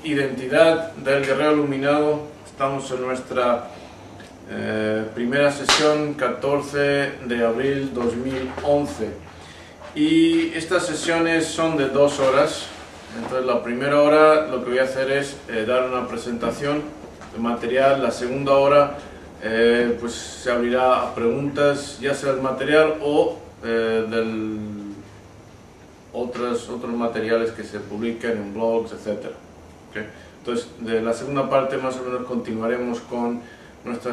Identidad del Guerrero Iluminado. Estamos en nuestra primera sesión, 14 de abril 2011, y estas sesiones son de 2 horas. Entonces la primera hora lo que voy a hacer es dar una presentación de material. La segunda hora pues se abrirá a preguntas, ya sea del material o otros materiales que se publican en blogs, etc. ¿Okay? Entonces, de la segunda parte más o menos continuaremos con nuestra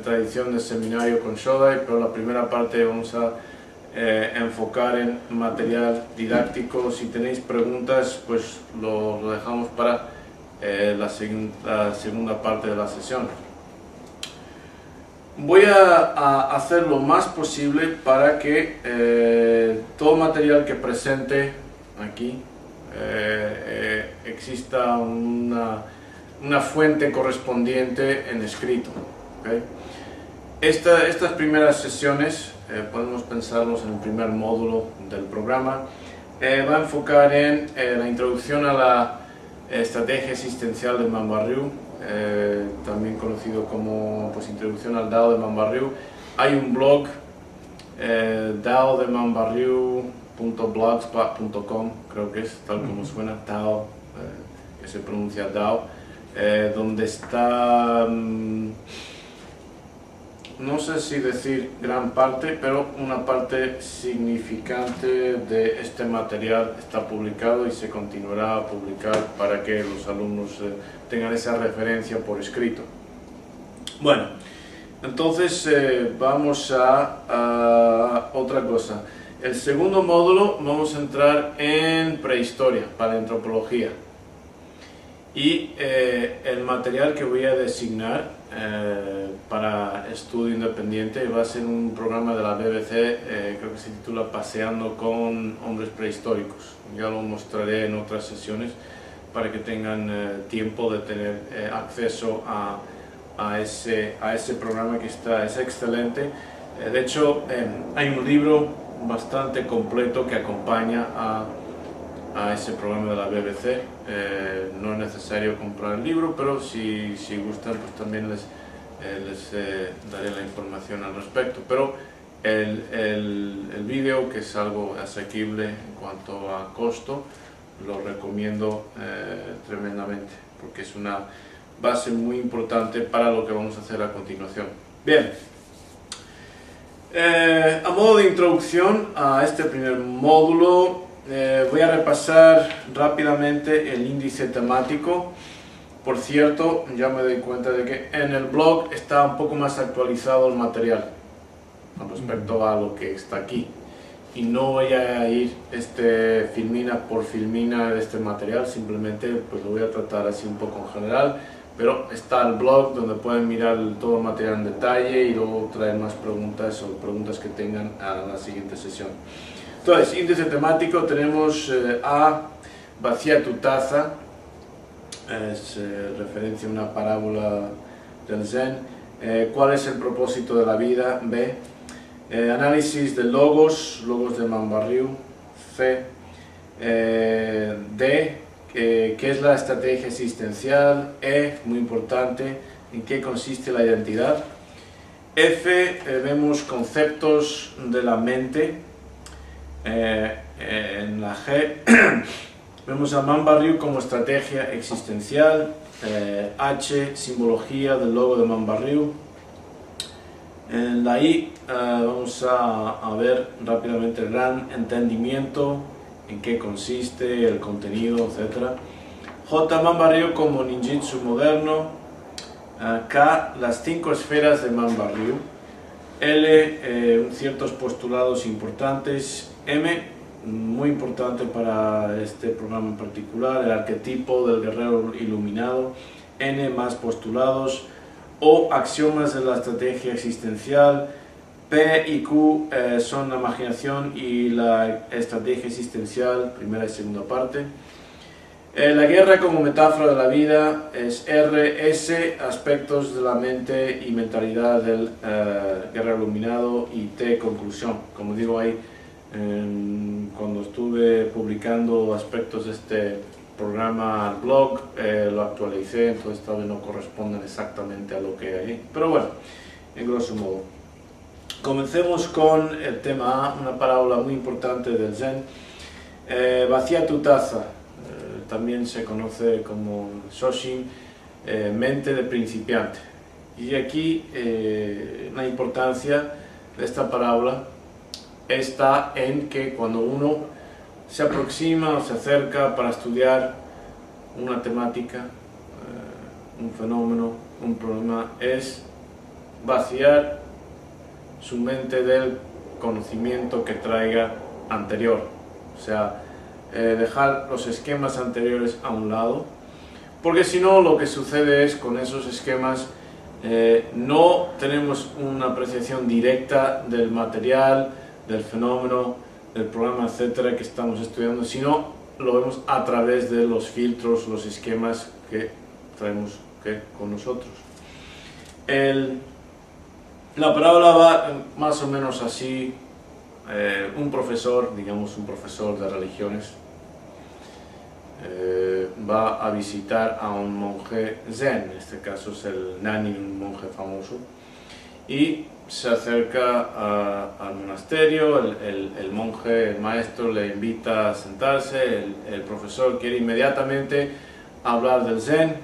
tradición de seminario con Shodai, pero la primera parte vamos a enfocar en material didáctico. Si tenéis preguntas, pues lo dejamos para la segunda parte de la sesión. Voy a hacer lo más posible para que todo material que presente aquí exista una fuente correspondiente en escrito. ¿Okay? Estas primeras sesiones, podemos pensarlos en el primer módulo del programa, va a enfocar en la introducción a la estrategia existencial de Mambarryu, también conocido como introducción al Dao de Mambarryu. Hay un blog, daodemambarryu.blogspot.com, creo que es tal como suena, Dao, que se pronuncia Dao, donde está, no sé si decir gran parte, pero una parte significante de este material está publicado y se continuará a publicar para que los alumnos tengan esa referencia por escrito. Bueno, entonces vamos a otra cosa. El segundo módulo vamos a entrar en prehistoria, paleoantropología. Y el material que voy a designar para estudio independiente va a ser un programa de la BBC, creo que se titula Paseando con hombres prehistóricos. Ya lo mostraré en otras sesiones para que tengan tiempo de tener acceso a ese programa que es excelente. De hecho, hay un libro bastante completo que acompaña a ese programa de la BBC. No es necesario comprar el libro, pero si gustan, pues también les daré la información al respecto. Pero el vídeo, que es algo asequible en cuanto a costo, lo recomiendo tremendamente, porque es una base muy importante para lo que vamos a hacer a continuación. Bien, a modo de introducción a este primer módulo, voy a repasar rápidamente el índice temático. Por cierto, ya me doy cuenta de que en el blog está un poco más actualizado el material con respecto a lo que está aquí, y no voy a ir filmina por filmina de este material, simplemente pues lo voy a tratar así un poco en general, pero está el blog donde pueden mirar todo el material en detalle y luego traer más preguntas o preguntas que tengan a la siguiente sesión. Entonces, índice temático, tenemos A, vacía tu taza, es referencia a una parábola del Zen. ¿Cuál es el propósito de la vida? B, análisis de logos de Mambarryu. C, D, ¿qué es la estrategia existencial? E, muy importante, ¿en qué consiste la identidad? F, vemos conceptos de la mente. En la G vemos a Mambarryu como estrategia existencial. H, simbología del logo de Mambarryu. En la I vamos a ver rápidamente el gran entendimiento, en qué consiste, el contenido, etc. J, Mambarryu como ninjitsu moderno. K, las 5 esferas de Mambarryu. L, ciertos postulados importantes. M, muy importante para este programa en particular, el arquetipo del guerrero iluminado. N, más postulados. O, axiomas de la estrategia existencial. P y Q son la imaginación y la estrategia existencial, primera y segunda parte. La guerra como metáfora de la vida es R. S, aspectos de la mente y mentalidad del guerrero iluminado. Y T, conclusión. Como digo ahí, cuando estuve publicando aspectos de este programa al blog, lo actualicé, entonces tal vez no corresponden exactamente a lo que hay, pero bueno, en grosso modo. Comencemos con el tema A, una parábola muy importante del Zen. Vacía tu taza, también se conoce como Shoshin, mente de principiante. Y aquí la importancia de esta parábola está en que cuando uno se aproxima o se acerca para estudiar una temática, un fenómeno, un problema, es vaciar su mente del conocimiento que traiga anterior, o sea, dejar los esquemas anteriores a un lado, porque si no lo que sucede es con esos esquemas no tenemos una apreciación directa del material, del fenómeno, del programa, etcétera, que estamos estudiando, sino lo vemos a través de los filtros, los esquemas que traemos con nosotros. La parábola va más o menos así. Un profesor, digamos un profesor de religiones, va a visitar a un monje zen, en este caso es el Nani, un monje famoso, y se acerca al monasterio. El monje, el maestro, le invita a sentarse. El profesor quiere inmediatamente hablar del zen.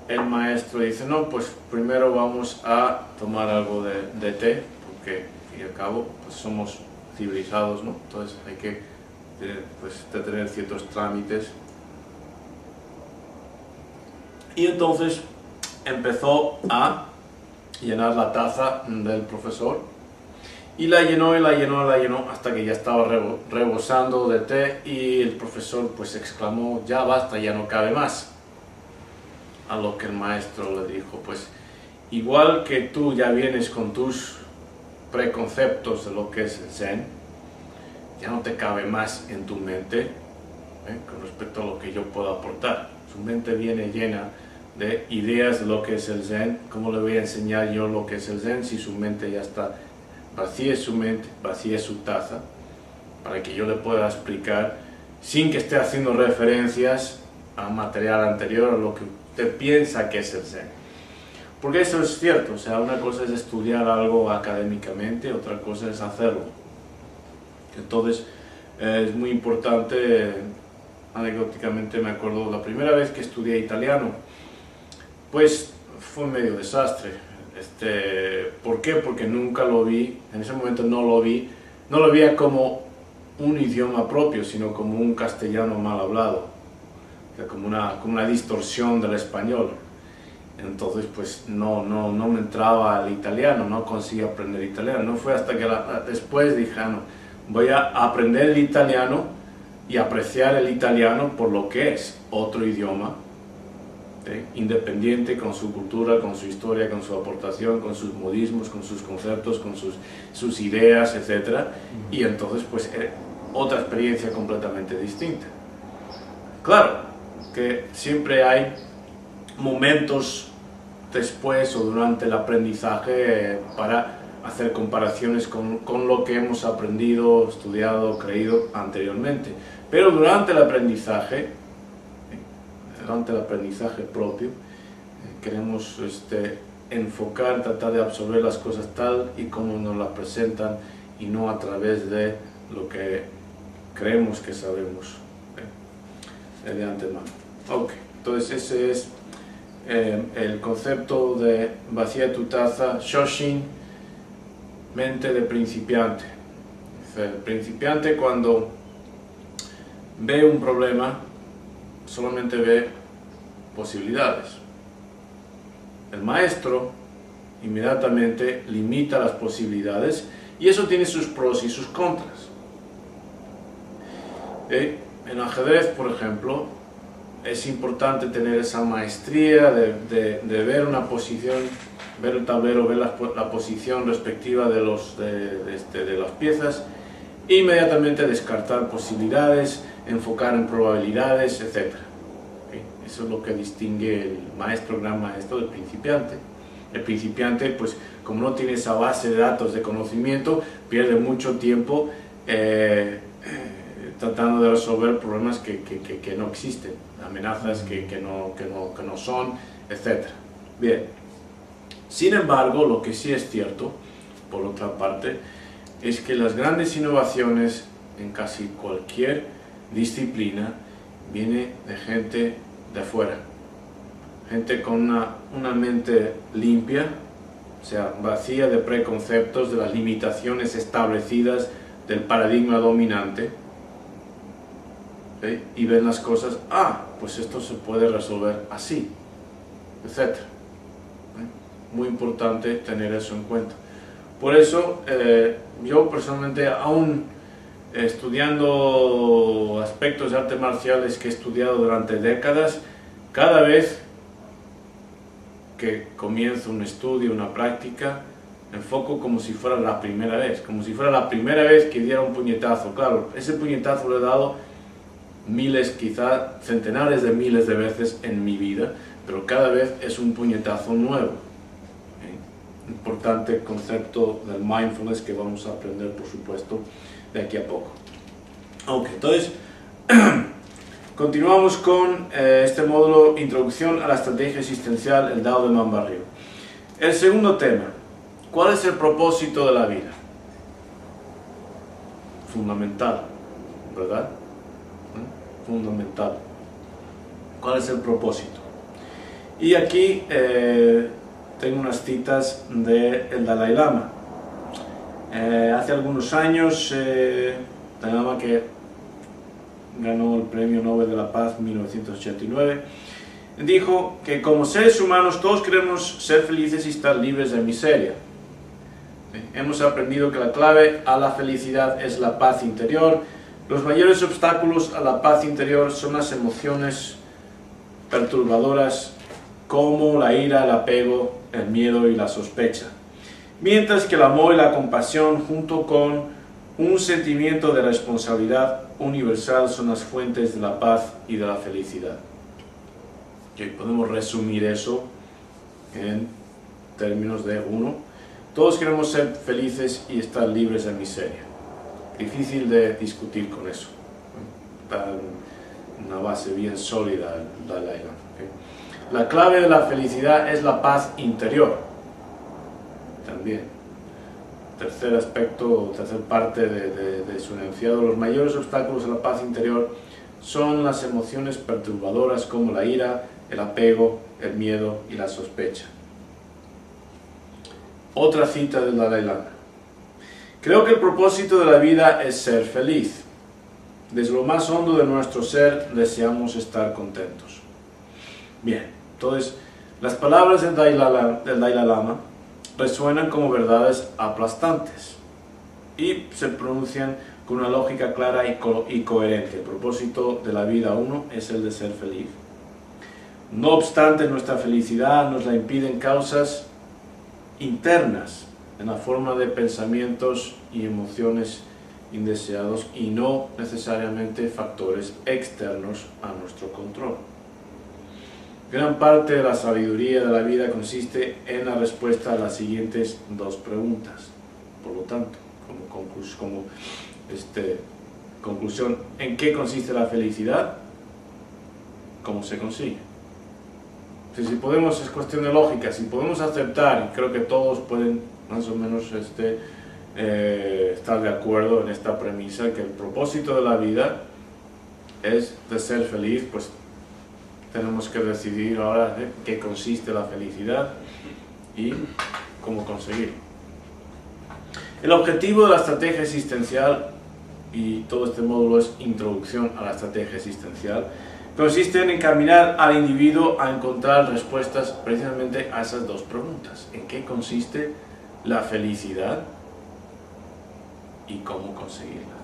El maestro dice, no, pues primero vamos a tomar algo de té, porque al fin y al cabo pues somos civilizados, ¿no? Entonces hay que pues, tener ciertos trámites. Y entonces empezó a llenar la taza del profesor y la llenó y la llenó y la llenó hasta que ya estaba rebosando de té, y el profesor pues exclamó, ya basta, ya no cabe más. A lo que el maestro le dijo, pues igual que tú ya vienes con tus preconceptos de lo que es el Zen, ya no te cabe más en tu mente con respecto a lo que yo puedo aportar. Su mente viene llena de ideas de lo que es el Zen. ¿Cómo le voy a enseñar yo lo que es el Zen si su mente ya está vacía? Su mente, vacía su taza, para que yo le pueda explicar sin que esté haciendo referencias a material anterior, a lo que usted piensa que es el Zen. Porque eso es cierto, o sea, una cosa es estudiar algo académicamente, otra cosa es hacerlo. Entonces es muy importante. Anecdóticamente me acuerdo la primera vez que estudié italiano, pues fue medio desastre. ¿Por qué? Porque nunca lo vi, en ese momento no lo veía como un idioma propio, sino como un castellano mal hablado, o sea, como una distorsión del español. Entonces pues no me entraba el italiano, no conseguí aprender italiano. No fue hasta que después dije, no, voy a aprender el italiano y apreciar el italiano por lo que es otro idioma, independiente, con su cultura, con su historia, con su aportación, con sus modismos, con sus conceptos, con sus ideas, etc. Y entonces pues otra experiencia completamente distinta. Claro que siempre hay momentos después o durante el aprendizaje para hacer comparaciones con lo que hemos aprendido, estudiado, creído anteriormente. Pero durante el aprendizaje propio, queremos enfocar, tratar de absorber las cosas tal y como nos las presentan, y no a través de lo que creemos que sabemos de antemano. Ok, entonces ese es el concepto de vacía tu taza, Shoshin, mente de principiante. El principiante, cuando ve un problema, solamente ve posibilidades. El maestro inmediatamente limita las posibilidades, y eso tiene sus pros y sus contras. En ajedrez, por ejemplo, es importante tener esa maestría de ver una posición, ver el tablero, ver la posición respectiva de las piezas, e inmediatamente descartar posibilidades, enfocar en probabilidades, etc. Eso es lo que distingue el maestro, gran maestro, del principiante. El principiante, pues como no tiene esa base de datos de conocimiento, pierde mucho tiempo tratando de resolver problemas que no existen, amenazas que no son, etc. Bien, sin embargo, lo que sí es cierto, por otra parte, es que las grandes innovaciones en casi cualquier disciplina vienen de gente de afuera, gente con una mente limpia, o sea, vacía de preconceptos, de las limitaciones establecidas del paradigma dominante, ¿okay? Y ven las cosas, pues esto se puede resolver así, etc. Muy importante tener eso en cuenta. Por eso, yo personalmente, aún estudiando aspectos de artes marciales que he estudiado durante décadas, cada vez que comienzo un estudio, una práctica, enfoco como si fuera la primera vez, que diera un puñetazo. Claro, ese puñetazo lo he dado miles, quizá centenares de miles de veces en mi vida, pero cada vez es un puñetazo nuevo. Importante concepto del mindfulness que vamos a aprender, por supuesto, de aquí a poco. Ok, entonces continuamos con este módulo Introducción a la Estrategia Existencial, el Dao de Manbarrio. El segundo tema, ¿cuál es el propósito de la vida? Fundamental, ¿verdad? Fundamental. ¿Cuál es el propósito? Y aquí tengo unas citas del Dalai Lama. Hace algunos años, Dalai Lama, que ganó el Premio Nobel de la Paz en 1989, dijo que como seres humanos todos queremos ser felices y estar libres de miseria. Hemos aprendido que la clave a la felicidad es la paz interior. Los mayores obstáculos a la paz interior son las emociones perturbadoras como la ira, el apego, el miedo y la sospecha. Mientras que el amor y la compasión, junto con un sentimiento de responsabilidad universal, son las fuentes de la paz y de la felicidad. Okay, podemos resumir eso en términos de uno. Todos queremos ser felices y estar libres de miseria. Difícil de discutir con eso. Está una base bien sólida el Dalai Lama. Okay. La clave de la felicidad es la paz interior. También. Tercer aspecto, tercer parte de su enunciado. Los mayores obstáculos a la paz interior son las emociones perturbadoras como la ira, el apego, el miedo y la sospecha. Otra cita del Dalai Lama. Creo que el propósito de la vida es ser feliz. Desde lo más hondo de nuestro ser deseamos estar contentos. Bien, entonces las palabras del Dalai Lama resuenan como verdades aplastantes y se pronuncian con una lógica clara y coherente. El propósito de la vida, uno, es el de ser feliz. No obstante, nuestra felicidad nos la impiden causas internas en la forma de pensamientos y emociones indeseados y no necesariamente factores externos a nuestro control. Gran parte de la sabiduría de la vida consiste en la respuesta a las siguientes dos preguntas. Por lo tanto, como conclusión, ¿en qué consiste la felicidad? ¿Cómo se consigue? Si podemos, es cuestión de lógica, si podemos aceptar, y creo que todos pueden más o menos estar de acuerdo en esta premisa, que el propósito de la vida es de ser feliz, pues tenemos que decidir ahora en qué consiste la felicidad y cómo conseguirlo. El objetivo de la estrategia existencial, y todo este módulo es introducción a la estrategia existencial, consiste en encaminar al individuo a encontrar respuestas precisamente a esas dos preguntas. ¿En qué consiste la felicidad y cómo conseguirla?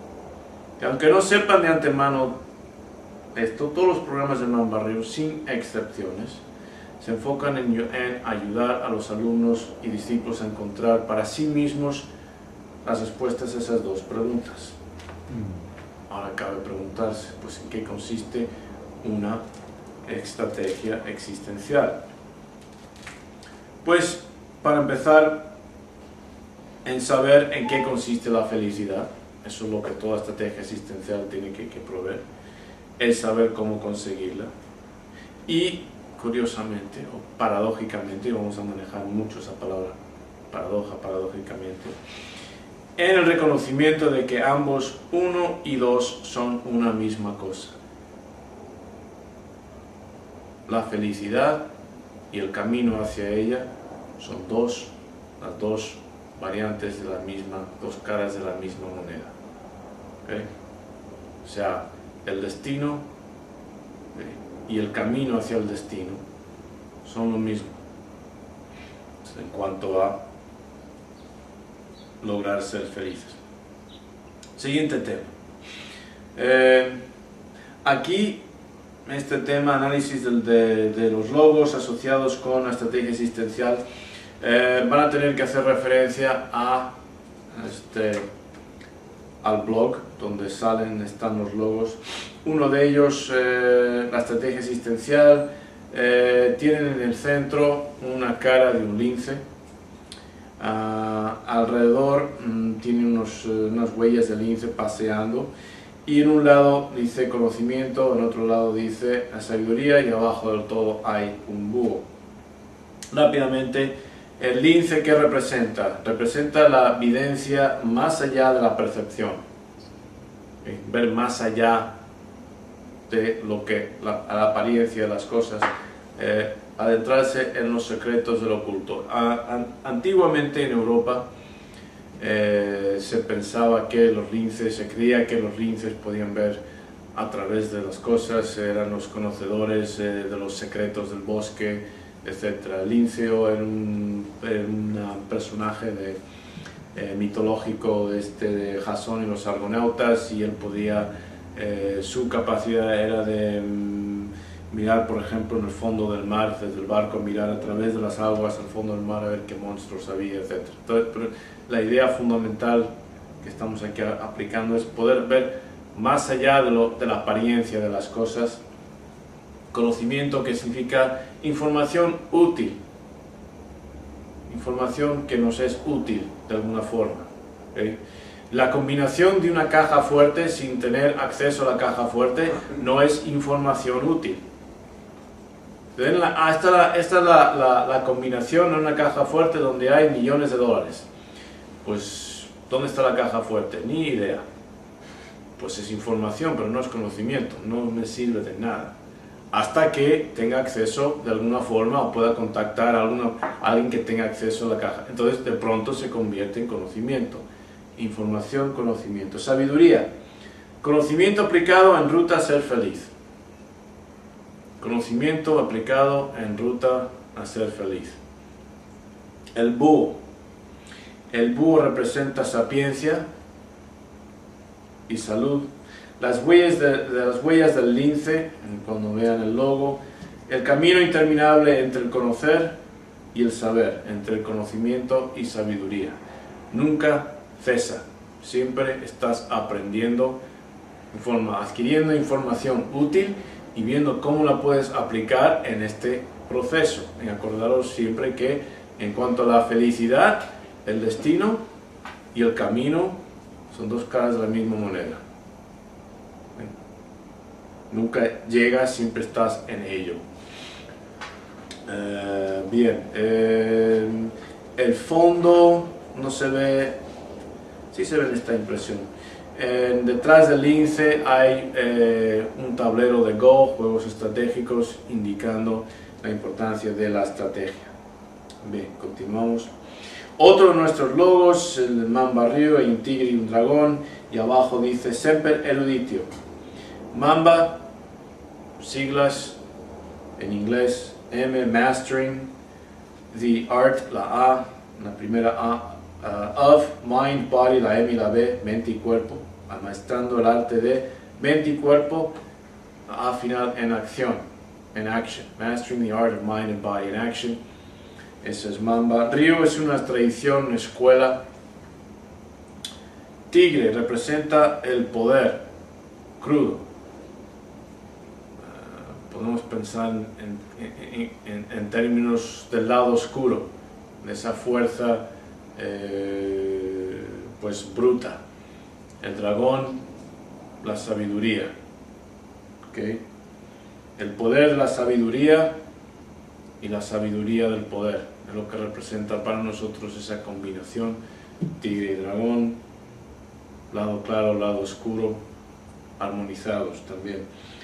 Que aunque no sepan de antemano esto, todos los programas de Manbarrio, sin excepciones, se enfocan en ayudar a los alumnos y discípulos a encontrar para sí mismos las respuestas a esas dos preguntas. Ahora cabe preguntarse, pues, ¿en qué consiste una estrategia existencial? Pues, para empezar, en saber en qué consiste la felicidad. Eso es lo que toda estrategia existencial tiene que proveer, el saber cómo conseguirla. Y curiosamente, o paradójicamente, y vamos a manejar mucho esa palabra, paradójicamente, en el reconocimiento de que ambos, 1 y 2, son una misma cosa. La felicidad y el camino hacia ella son las dos variantes de la misma, dos caras de la misma moneda. ¿Okay? O sea, el destino y el camino hacia el destino son lo mismo en cuanto a lograr ser felices. Siguiente tema. Aquí, este tema, análisis de los logos asociados con la estrategia existencial, van a tener que hacer referencia al blog donde están los logos. Uno de ellos, la estrategia existencial, tienen en el centro una cara de un lince. Alrededor tiene unas huellas de lince paseando, y en un lado dice conocimiento, en otro lado dice sabiduría, y abajo del todo hay un búho. Rápidamente, el lince, ¿qué representa? Representa la videncia más allá de la percepción, ver más allá de lo que la apariencia de las cosas, adentrarse en los secretos del oculto. Antiguamente en Europa se pensaba que los linces, se creía que los linces podían ver a través de las cosas, eran los conocedores de los secretos del bosque, etc. El lince era un personaje mitológico de Jasón y los argonautas, y él podía, su capacidad era de mirar, por ejemplo, en el fondo del mar, desde el barco, mirar a través de las aguas al fondo del mar a ver qué monstruos había, etc. Entonces, pero la idea fundamental que estamos aquí aplicando es poder ver más allá de la apariencia de las cosas. Conocimiento, que significa información útil, información que nos es útil de alguna forma. ¿Okay? La combinación de una caja fuerte sin tener acceso a la caja fuerte no es información útil. Esta es la combinación de una caja fuerte donde hay millones de dólares. Pues, ¿dónde está la caja fuerte? Ni idea. Pues es información, pero no es conocimiento, no me sirve de nada. Hasta que tenga acceso de alguna forma o pueda contactar a alguien que tenga acceso a la caja. Entonces de pronto se convierte en conocimiento. Información, conocimiento. Sabiduría. Conocimiento aplicado en ruta a ser feliz. Conocimiento aplicado en ruta a ser feliz. El búho. El búho representa sapiencia y salud. Las huellas del lince, cuando vean el logo, el camino interminable entre el conocer y el saber, entre el conocimiento y sabiduría. Nunca cesa, siempre estás aprendiendo, adquiriendo información útil y viendo cómo la puedes aplicar en este proceso. Y acordaros siempre que en cuanto a la felicidad, el destino y el camino son dos caras de la misma moneda. Nunca llegas, siempre estás en ello. Bien, el fondo no se ve, sí se ve en esta impresión. Detrás del lince hay un tablero de Go, juegos estratégicos, indicando la importancia de la estrategia. Bien, continuamos. Otro de nuestros logos, el de Mamba Río, hay un tigre y un dragón, y abajo dice Semper Eruditio. Mamba, siglas en inglés, M, Mastering the Art, la A, la primera A, of Mind, Body, la M y la B, mente y cuerpo, amaestrando el arte de mente y cuerpo, la A final en acción, en action, Mastering the Art of Mind and Body in Action. Ese es Mamba. Río es una tradición, escuela. Tigre representa el poder crudo. Podemos pensar en términos del lado oscuro, de esa fuerza pues bruta. el dragón, la sabiduría. ¿Okay? El poder de la sabiduría y la sabiduría del poder es lo que representa para nosotros esa combinación tigre y dragón, lado claro, lado oscuro, armonizados también.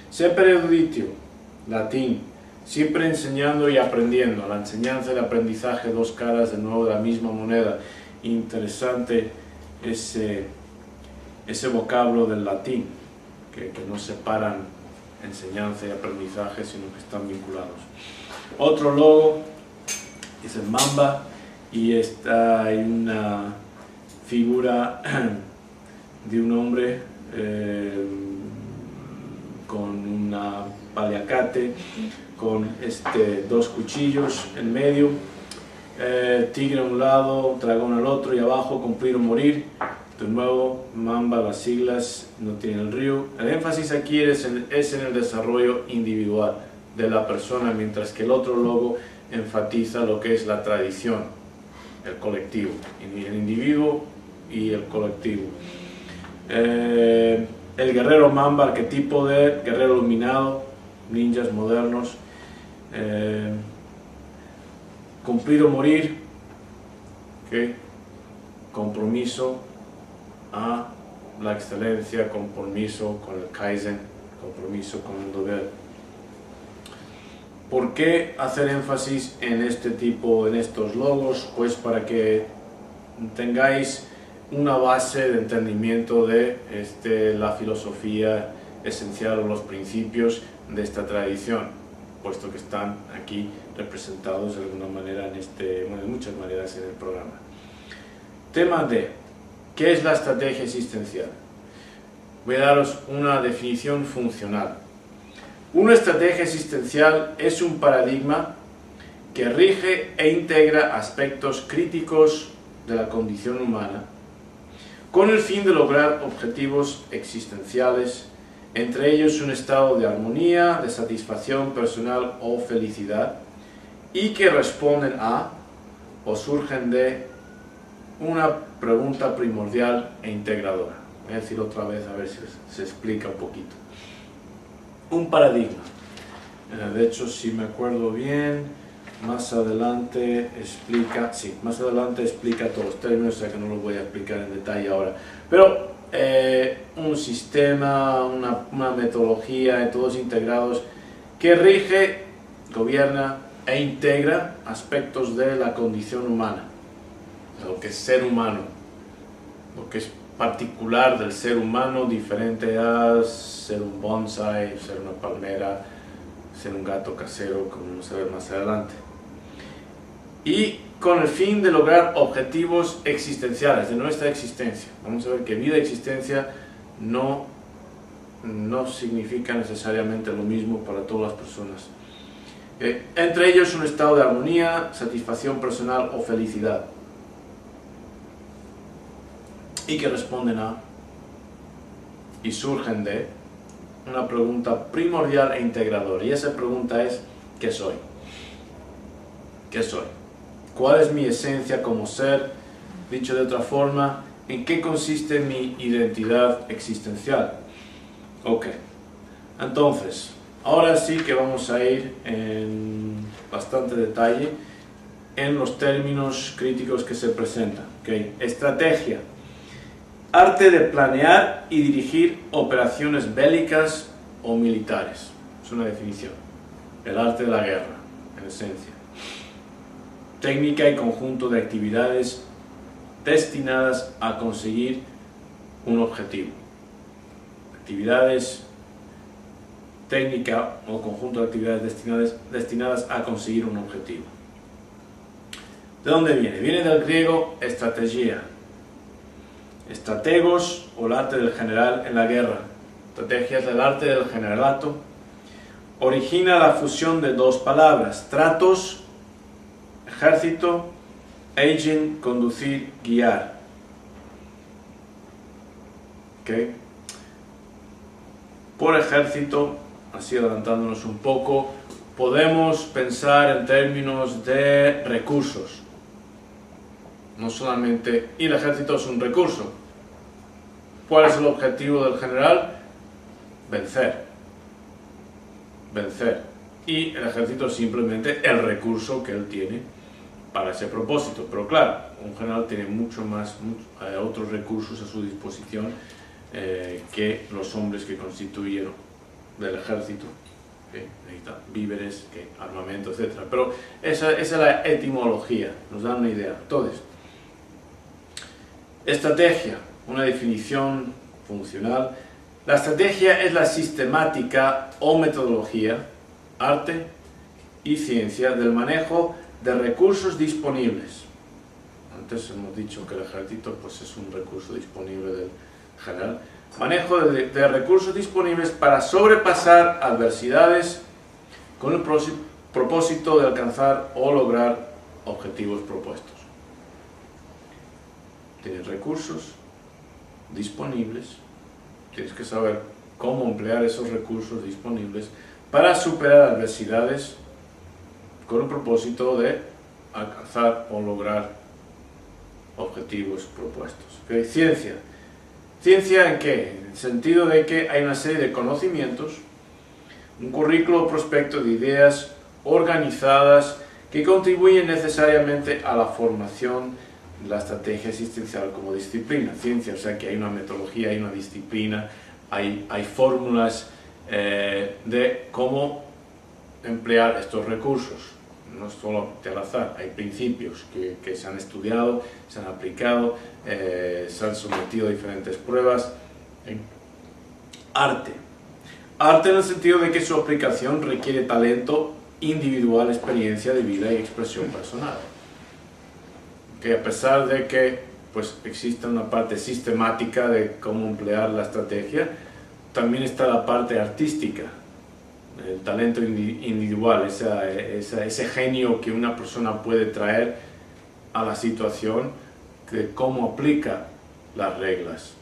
Semper eruditio, latín, siempre enseñando y aprendiendo. La enseñanza y el aprendizaje, dos caras de nuevo de la misma moneda. Interesante ese vocablo del latín, que no separan enseñanza y aprendizaje, sino que están vinculados. Otro logo es el mamba, y está hay una figura de un hombre con una paliacate, con dos cuchillos en medio, tigre a un lado, dragón al otro, y abajo cumplir o morir. De nuevo, mamba, las siglas no tienen el río. El énfasis aquí es en el desarrollo individual de la persona, mientras que el otro logo enfatiza lo que es la tradición, el colectivo, el individuo y el colectivo. El guerrero mamba, arquetipo de guerrero iluminado, ninjas modernos. Cumplir o morir, ¿okay? Compromiso a la excelencia, compromiso con el Kaizen, compromiso con el deber. ¿Por qué hacer énfasis en estos logos? Pues para que tengáis una base de entendimiento de la filosofía esencial o los principios de esta tradición, puesto que están aquí representados de alguna manera de muchas maneras en el programa. Tema D. ¿Qué es la estrategia existencial? Voy a daros una definición funcional. Una estrategia existencial es un paradigma que rige e integra aspectos críticos de la condición humana con el fin de lograr objetivos existenciales, entre ellos un estado de armonía, de satisfacción personal o felicidad, y que responden a o surgen de una pregunta primordial e integradora. Voy a decir otra vez a ver si se explica un poquito. Un paradigma. De hecho, si me acuerdo bien, más adelante explica todos los términos, o sea que no los voy a explicar en detalle ahora. Pero un sistema, una metodología, todos integrados, que rige, gobierna e integra aspectos de la condición humana, lo que es ser humano, lo que es particular del ser humano, diferente a ser un bonsai, ser una palmera, ser un gato casero, como vamos a ver más adelante. Y con el fin de lograr objetivos existenciales de nuestra existencia. Vamos a ver que vida y existencia no significa necesariamente lo mismo para todas las personas. Entre ellos un estado de armonía, satisfacción personal o felicidad. Y que responden a y surgen de una pregunta primordial e integradora. Y esa pregunta es: ¿qué soy? ¿Qué soy? ¿Cuál es mi esencia como ser? Dicho de otra forma, ¿en qué consiste mi identidad existencial? Ok, entonces, ahora sí que vamos a ir en bastante detalle en los términos críticos que se presentan. Okay. Estrategia. Arte de planear y dirigir operaciones bélicas o militares. Es una definición. El arte de la guerra, en esencia. Técnica y conjunto de actividades destinadas a conseguir un objetivo. Actividades, técnica o conjunto de actividades destinadas a conseguir un objetivo. ¿De dónde viene? Viene del griego estrategia. Estrategos o el arte del general en la guerra. Estrategia es el arte del generalato. Origina la fusión de dos palabras: stratos, ejército, aging, conducir, guiar. ¿Okay? Por ejército, así adelantándonos un poco, podemos pensar en términos de recursos. No solamente, y el ejército es un recurso, ¿Cuál es el objetivo del general? Vencer. Vencer. Y el ejército es simplemente el recurso que él tiene para ese propósito. Pero claro, un general tiene mucho más, otros recursos a su disposición que los hombres que constituyen del ejército. Necesita víveres, armamento, etc. Pero esa es la etimología, nos da una idea. Entonces, estrategia, una definición funcional. La estrategia es la sistemática o metodología, arte y ciencia del manejo de recursos disponibles. Antes hemos dicho que el ejército pues, es un recurso disponible del general. Manejo de recursos disponibles para sobrepasar adversidades con el propósito de alcanzar o lograr objetivos propuestos. Tienes recursos disponibles, tienes que saber cómo emplear esos recursos disponibles para superar adversidades con el propósito de alcanzar o lograr objetivos propuestos. ¿Okay? Ciencia. ¿Ciencia en qué? En el sentido de que hay una serie de conocimientos, un currículo prospecto de ideas organizadas que contribuyen necesariamente a la formación de la estrategia asistencial como disciplina. Ciencia, o sea que hay una metodología, hay una disciplina, hay fórmulas de cómo emplear estos recursos. No es solo al azar, hay principios que se han estudiado, se han aplicado, se han sometido a diferentes pruebas. Arte. Arte en el sentido de que su aplicación requiere talento individual, experiencia de vida y expresión personal. Que a pesar de que pues, existe una parte sistemática de cómo emplear la estrategia, también está la parte artística. El talento individual, ese genio que una persona puede traer a la situación, de cómo aplica las reglas.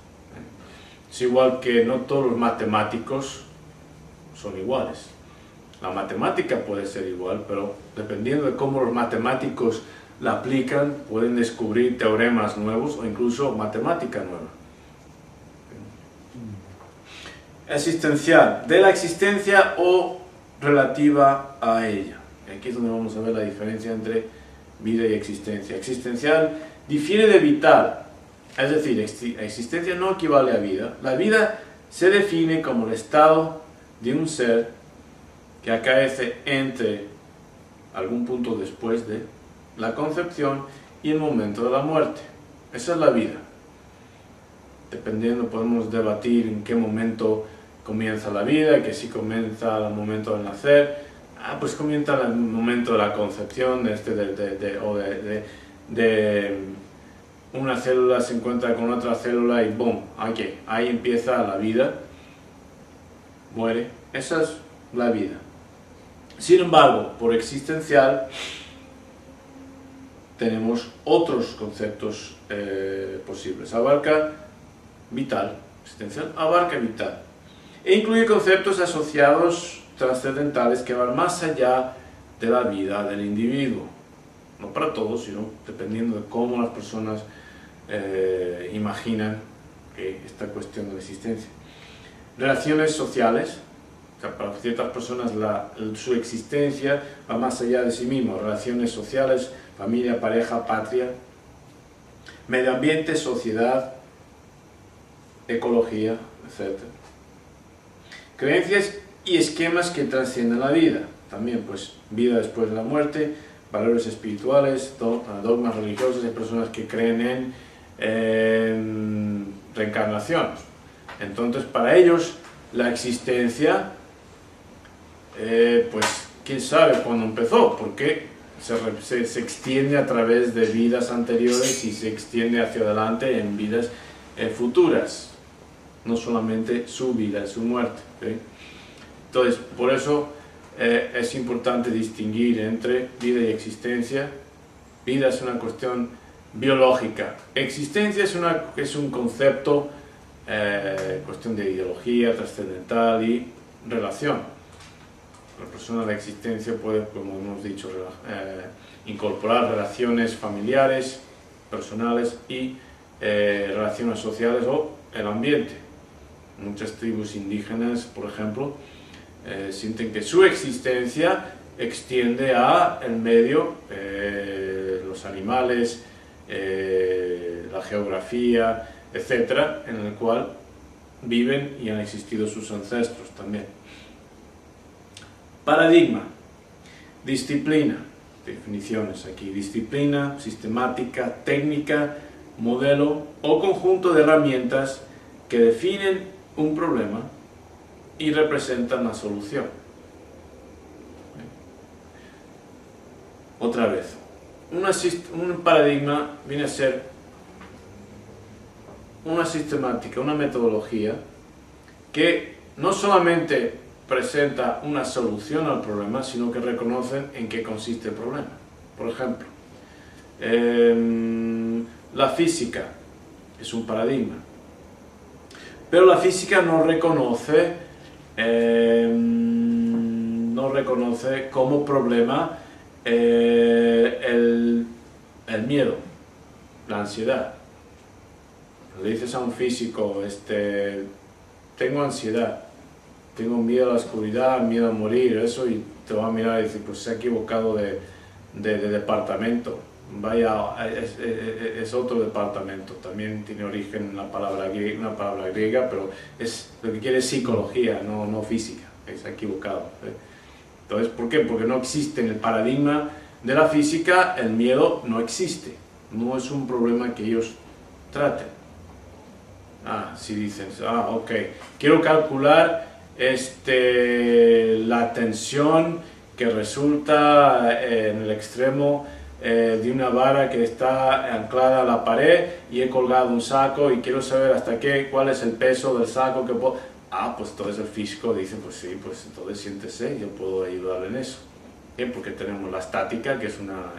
Es igual que no todos los matemáticos son iguales. La matemática puede ser igual, pero dependiendo de cómo los matemáticos la aplican, pueden descubrir teoremas nuevos o incluso matemática nueva. Existencial, de la existencia o relativa a ella. Aquí es donde vamos a ver la diferencia entre vida y existencia. Existencial difiere de vital, es decir, existencia no equivale a vida. La vida se define como el estado de un ser que acaece entre algún punto después de la concepción y el momento de la muerte. Esa es la vida. Dependiendo, podemos debatir en qué momento comienza la vida, que si comienza al momento de nacer, pues comienza al momento de la concepción, de una célula se encuentra con otra célula y ¡boom! Ahí empieza la vida, muere. Esa es la vida. Sin embargo, por existencial, tenemos otros conceptos posibles. Abarca vital, existencial, abarca vital. E incluye conceptos asociados trascendentales que van más allá de la vida del individuo. No para todos, sino dependiendo de cómo las personas imaginan esta cuestión de la existencia. Relaciones sociales. O sea, para ciertas personas su existencia va más allá de sí mismo. Relaciones sociales, familia, pareja, patria, medio ambiente, sociedad, ecología, etc. Creencias y esquemas que trascienden la vida. También, pues, vida después de la muerte, valores espirituales, dogmas religiosos. Hay personas que creen en reencarnación. Entonces, para ellos, la existencia, pues, quién sabe cuándo empezó, porque se extiende a través de vidas anteriores y se extiende hacia adelante en vidas futuras. No solamente su vida, su muerte. ¿Okay? Entonces, por eso es importante distinguir entre vida y existencia. Vida es una cuestión biológica. Existencia es un concepto, cuestión de ideología, trascendental y relación. La persona de existencia puede, como hemos dicho, incorporar relaciones familiares, personales y relaciones sociales o el ambiente. Muchas tribus indígenas, por ejemplo, sienten que su existencia extiende a el medio, los animales, la geografía, etcétera, en el cual viven y han existido sus ancestros también. Paradigma, disciplina, definiciones aquí: disciplina, sistemática, técnica, modelo o conjunto de herramientas que definen un problema y representan la solución. Otra vez, un paradigma viene a ser una sistemática, una metodología que no solamente presenta una solución al problema, sino que reconoce en qué consiste el problema. Por ejemplo, la física es un paradigma, pero la física no reconoce como problema el miedo, la ansiedad. Le dices a un físico, tengo ansiedad, tengo miedo a la oscuridad, miedo a morir, eso, y te va a mirar y decir, pues se ha equivocado de departamento. Vaya, es otro departamento, también tiene origen en una palabra griega, pero lo que quiere es psicología, no física, se ha equivocado. Entonces, ¿por qué? Porque no existe en el paradigma de la física, el miedo no existe, no es un problema que ellos traten. Si dices, ok, quiero calcular la tensión que resulta en el extremo de una vara que está anclada a la pared y he colgado un saco y quiero saber cuál es el peso del saco que puedo... pues entonces el físico dice, pues sí, pues entonces siéntese, yo puedo ayudarle en eso. ¿Bien? Porque tenemos la estática, que es una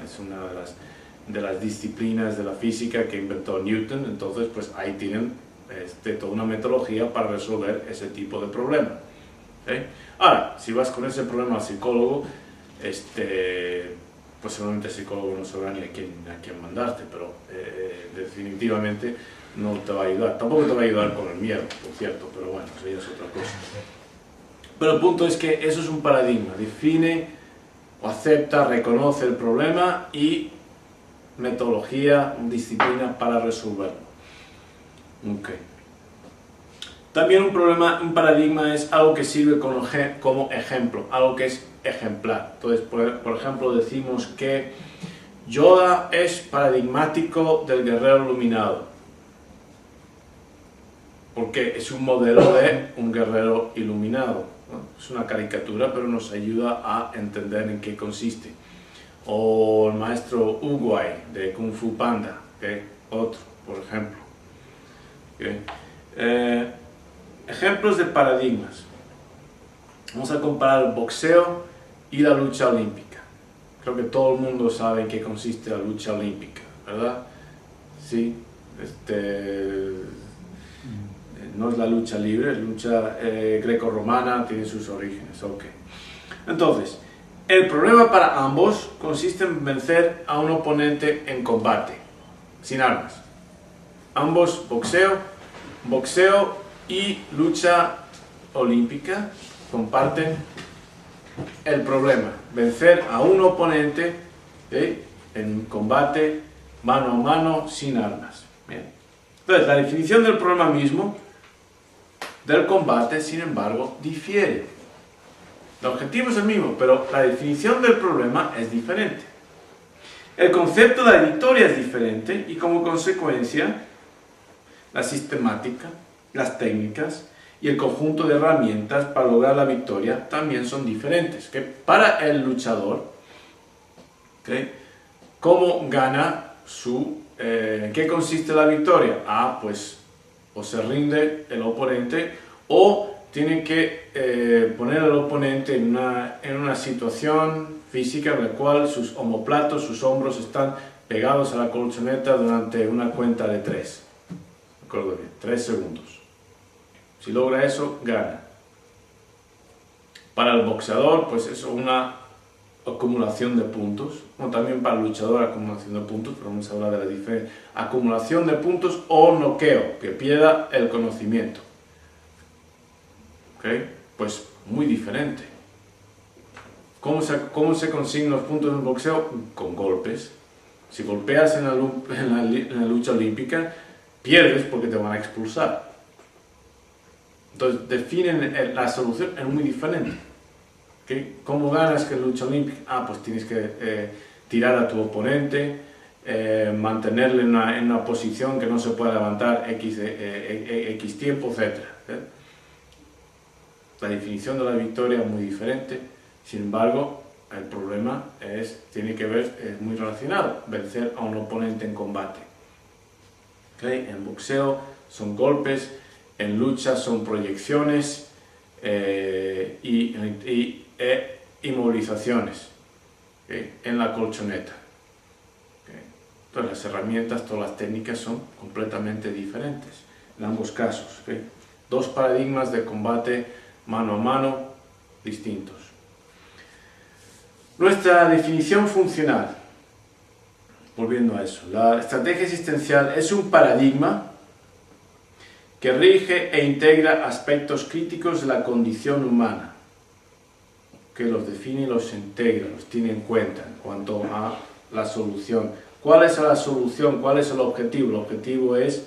de las disciplinas de la física que inventó Newton, entonces pues ahí tienen toda una metodología para resolver ese tipo de problema. ¿Okay? Ahora, si vas con ese problema al psicólogo, pues seguramente el psicólogo no sabrá ni a quién mandarte, pero definitivamente no te va a ayudar. Tampoco te va a ayudar con el miedo, por cierto, pero bueno, eso ya es otra cosa. Pero el punto es que eso es un paradigma, define o acepta, reconoce el problema y metodología, disciplina para resolverlo. Okay. También un paradigma es algo que sirve como ejemplo, algo que es ejemplar. Entonces, por ejemplo, decimos que Yoda es paradigmático del guerrero iluminado, porque es un modelo de un guerrero iluminado, ¿no? Es una caricatura, pero nos ayuda a entender en qué consiste. O el maestro Uguay de Kung Fu Panda, ¿okay? Otro, por ejemplo. ¿Okay? Ejemplos de paradigmas. Vamos a comparar el boxeo y la lucha olímpica. Creo que todo el mundo sabe en qué consiste la lucha olímpica, ¿verdad? Sí, no es la lucha libre, es lucha greco-romana, tiene sus orígenes. Okay. Entonces, el problema para ambos consiste en vencer a un oponente en combate, sin armas. Ambos boxeo y lucha olímpica comparten el problema, vencer a un oponente en combate mano a mano sin armas. Bien. Entonces, la definición del problema mismo del combate, sin embargo, difiere. El objetivo es el mismo, pero la definición del problema es diferente. El concepto de la victoria es diferente y, como consecuencia, la sistemática, las técnicas y el conjunto de herramientas para lograr la victoria también son diferentes. Que para el luchador, ¿cómo gana ¿en qué consiste la victoria? Pues o se rinde el oponente o tiene que poner al oponente en una situación física en la cual sus omóplatos, sus hombros están pegados a la colchoneta durante una cuenta de 3. Recuerdo bien, 3 segundos. Si logra eso, gana. Para el boxeador, pues es acumulación de puntos, o también para el luchador acumulación de puntos, pero vamos a hablar de la diferencia. Acumulación de puntos o noqueo, que pierda el conocimiento. ¿Okay? Pues muy diferente. ¿Cómo se consiguen los puntos en el boxeo? Con golpes. Si golpeas en la lucha olímpica, pierdes porque te van a expulsar. Entonces definen la solución, es muy diferente. ¿Okay? ¿Cómo ganas que en lucha olímpica? Pues tienes que tirar a tu oponente, mantenerle en una posición que no se pueda levantar X tiempo, etc. La definición de la victoria es muy diferente, sin embargo, el problema tiene que ver, es muy relacionado, vencer a un oponente en combate. ¿Okay? En boxeo son golpes, en lucha son proyecciones y inmovilizaciones, ¿okay? En la colchoneta. ¿Okay? Entonces las herramientas, todas las técnicas son completamente diferentes en ambos casos. ¿Okay? Dos paradigmas de combate mano a mano distintos. Nuestra definición funcional, volviendo a eso, la estrategia existencial es un paradigma que rige e integra aspectos críticos de la condición humana, que los define y los integra, los tiene en cuenta en cuanto a la solución. ¿Cuál es la solución? ¿Cuál es el objetivo? El objetivo es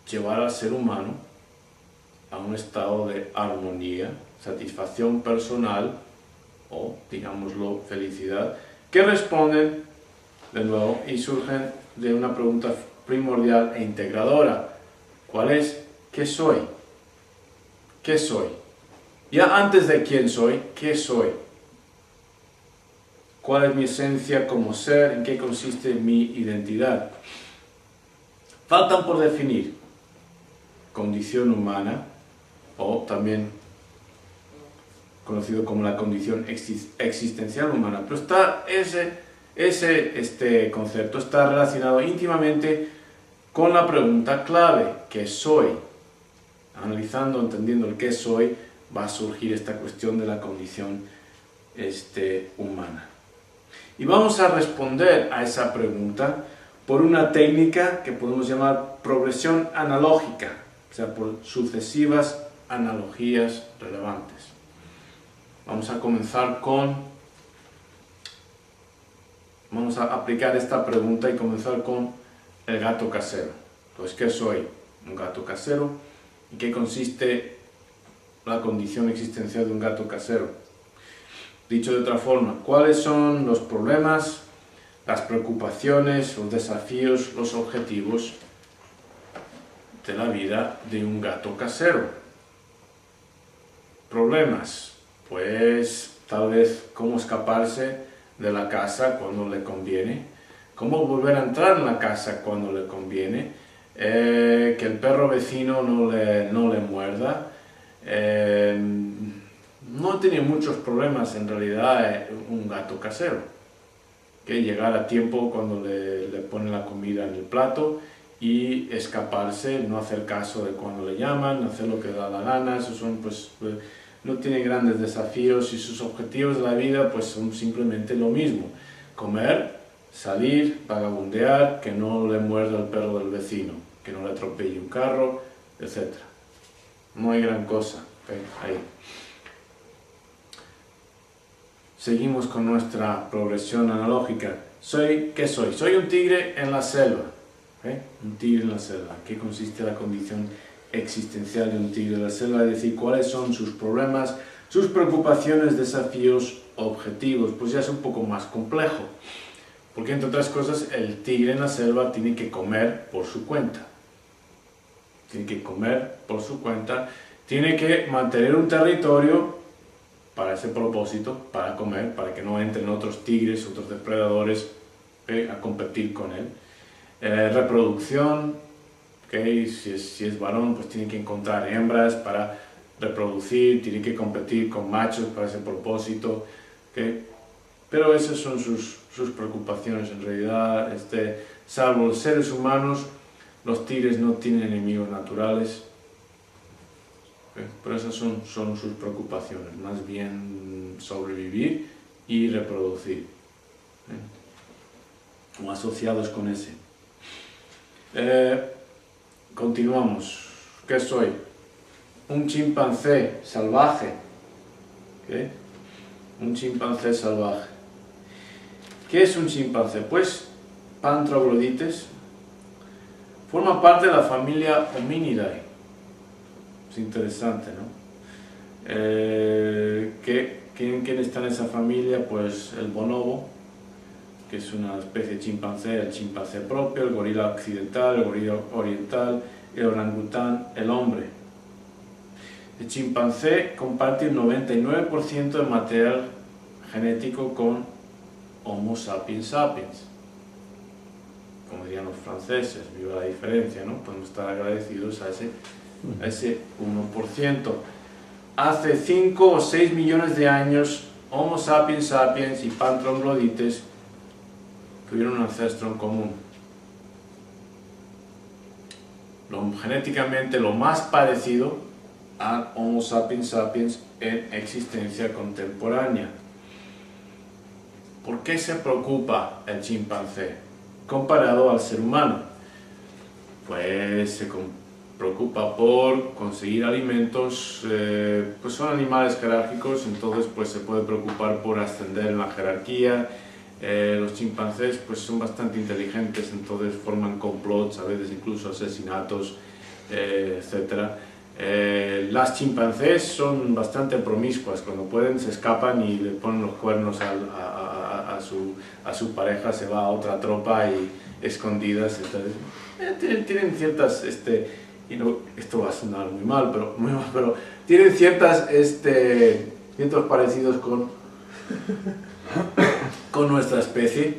llevar al ser humano a un estado de armonía, satisfacción personal o, digámoslo, felicidad, que responden, de nuevo, y surgen de una pregunta primordial e integradora. ¿Cuál es? ¿Qué soy? ¿Qué soy? Ya antes de quién soy, ¿qué soy? ¿Cuál es mi esencia como ser? ¿En qué consiste mi identidad? Faltan por definir condición humana, o también conocido como la condición existencial humana, pero este concepto está relacionado íntimamente con la pregunta clave, ¿qué soy? Analizando, entendiendo el qué soy, va a surgir esta cuestión de la condición humana. Y vamos a responder a esa pregunta por una técnica que podemos llamar progresión analógica, o sea, por sucesivas analogías relevantes. Vamos a aplicar esta pregunta y comenzar con el gato casero. Pues, ¿qué soy? Un gato casero. ¿En qué consiste la condición existencial de un gato casero? Dicho de otra forma, ¿cuáles son los problemas, las preocupaciones, los desafíos, los objetivos de la vida de un gato casero? Problemas, pues tal vez cómo escaparse de la casa cuando le conviene, cómo volver a entrar en la casa cuando le conviene, que el perro vecino no le muerda. No tiene muchos problemas en realidad un gato casero, que llegar a tiempo cuando le pone la comida en el plato y escaparse, no hacer caso de cuando le llaman, hacer lo que da la gana. Esos son, pues, no tiene grandes desafíos y sus objetivos de la vida pues son simplemente lo mismo: comer, salir, vagabundear, que no le muerda el perro del vecino, que no le atropelle un carro, etc. No hay gran cosa, ¿okay? Ahí. Seguimos con nuestra progresión analógica. ¿Qué soy? Soy un tigre en la selva. ¿Okay? Un tigre en la selva. ¿Qué consiste la condición existencial de un tigre en la selva? Es decir, ¿cuáles son sus problemas, sus preocupaciones, desafíos, objetivos? Pues ya es un poco más complejo, porque entre otras cosas el tigre en la selva tiene que comer por su cuenta. Tiene que comer por su cuenta, tiene que mantener un territorio para ese propósito, para comer, para que no entren otros tigres, otros depredadores a competir con él. Reproducción, ¿okay? Si es varón, pues tiene que encontrar hembras para reproducir, tiene que competir con machos para ese propósito, ¿okay? Pero esas son sus preocupaciones en realidad. Salvo los seres humanos, los tigres no tienen enemigos naturales. ¿Okay? Pero esas son sus preocupaciones, más bien sobrevivir y reproducir, o asociados con ese. Continuamos. ¿Qué soy? Un chimpancé salvaje. ¿Qué? Un chimpancé salvaje. ¿Qué es un chimpancé? Pues Pan troglodytes forma parte de la familia Hominidae. Es interesante, ¿no? ¿Quién está en esa familia? Pues el bonobo, que es una especie de chimpancé, el chimpancé propio, el gorila occidental, el gorila oriental, el orangután, el hombre. El chimpancé comparte el 99% de material genético con Homo sapiens sapiens. Como dirían los franceses, viva la diferencia, ¿no? Podemos estar agradecidos a ese 1%. Hace 5 o 6 millones de años, Homo sapiens sapiens y Pan troglodytes tuvieron un ancestro en común. Genéticamente lo más parecido a Homo sapiens sapiens en existencia contemporánea. ¿Por qué se preocupa el chimpancé comparado al ser humano? Pues se preocupa por conseguir alimentos, pues son animales jerárquicos, entonces pues se puede preocupar por ascender en la jerarquía. Los chimpancés pues son bastante inteligentes, entonces forman complots, a veces incluso asesinatos, etc. Las chimpancés son bastante promiscuas, cuando pueden se escapan y le ponen los cuernos a su pareja, se va a otra tropa y escondidas. Entonces, tienen ciertas, y no, esto va a sonar muy mal, pero tienen ciertos parecidos con nuestra especie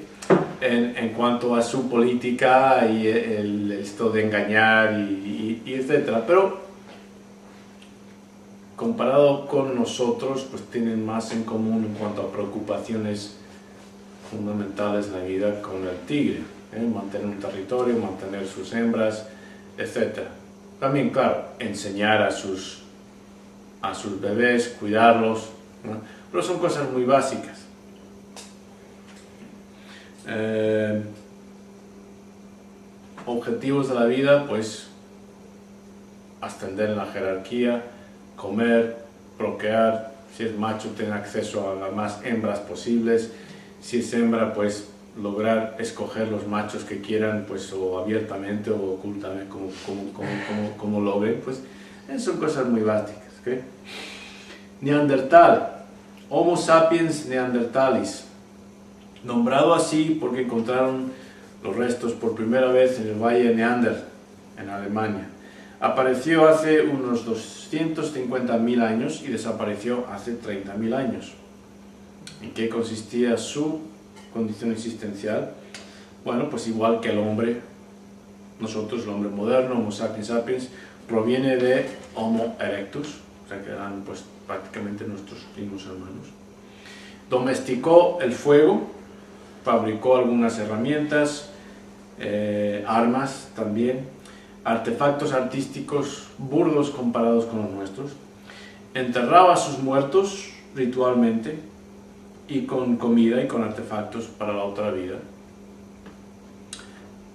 en cuanto a su política y esto de engañar y etcétera, pero comparado con nosotros pues tienen más en común en cuanto a preocupaciones fundamentales en la vida con el tigre, mantener un territorio, mantener sus hembras, etcétera. También, claro, enseñar a sus bebés, cuidarlos, ¿no? Pero son cosas muy básicas. Objetivos de la vida, pues ascender en la jerarquía, comer, procrear, si es macho tener acceso a las más hembras posibles, si es hembra pues lograr escoger los machos que quieran, pues o abiertamente o ocultamente, como logren, pues son cosas muy básicas, ¿okay? Neandertal, Homo sapiens neanderthalis, nombrado así porque encontraron los restos por primera vez en el Valle de Neander, en Alemania. Apareció hace unos 250.000 años y desapareció hace 30.000 años. ¿En qué consistía su condición existencial? Bueno, pues igual que el hombre, nosotros, el hombre moderno, Homo sapiens sapiens, proviene de Homo erectus, o sea que eran pues prácticamente nuestros primos hermanos. Domesticó el fuego, fabricó algunas herramientas, armas también, artefactos artísticos burdos comparados con los nuestros, enterraba a sus muertos ritualmente y con comida y con artefactos para la otra vida.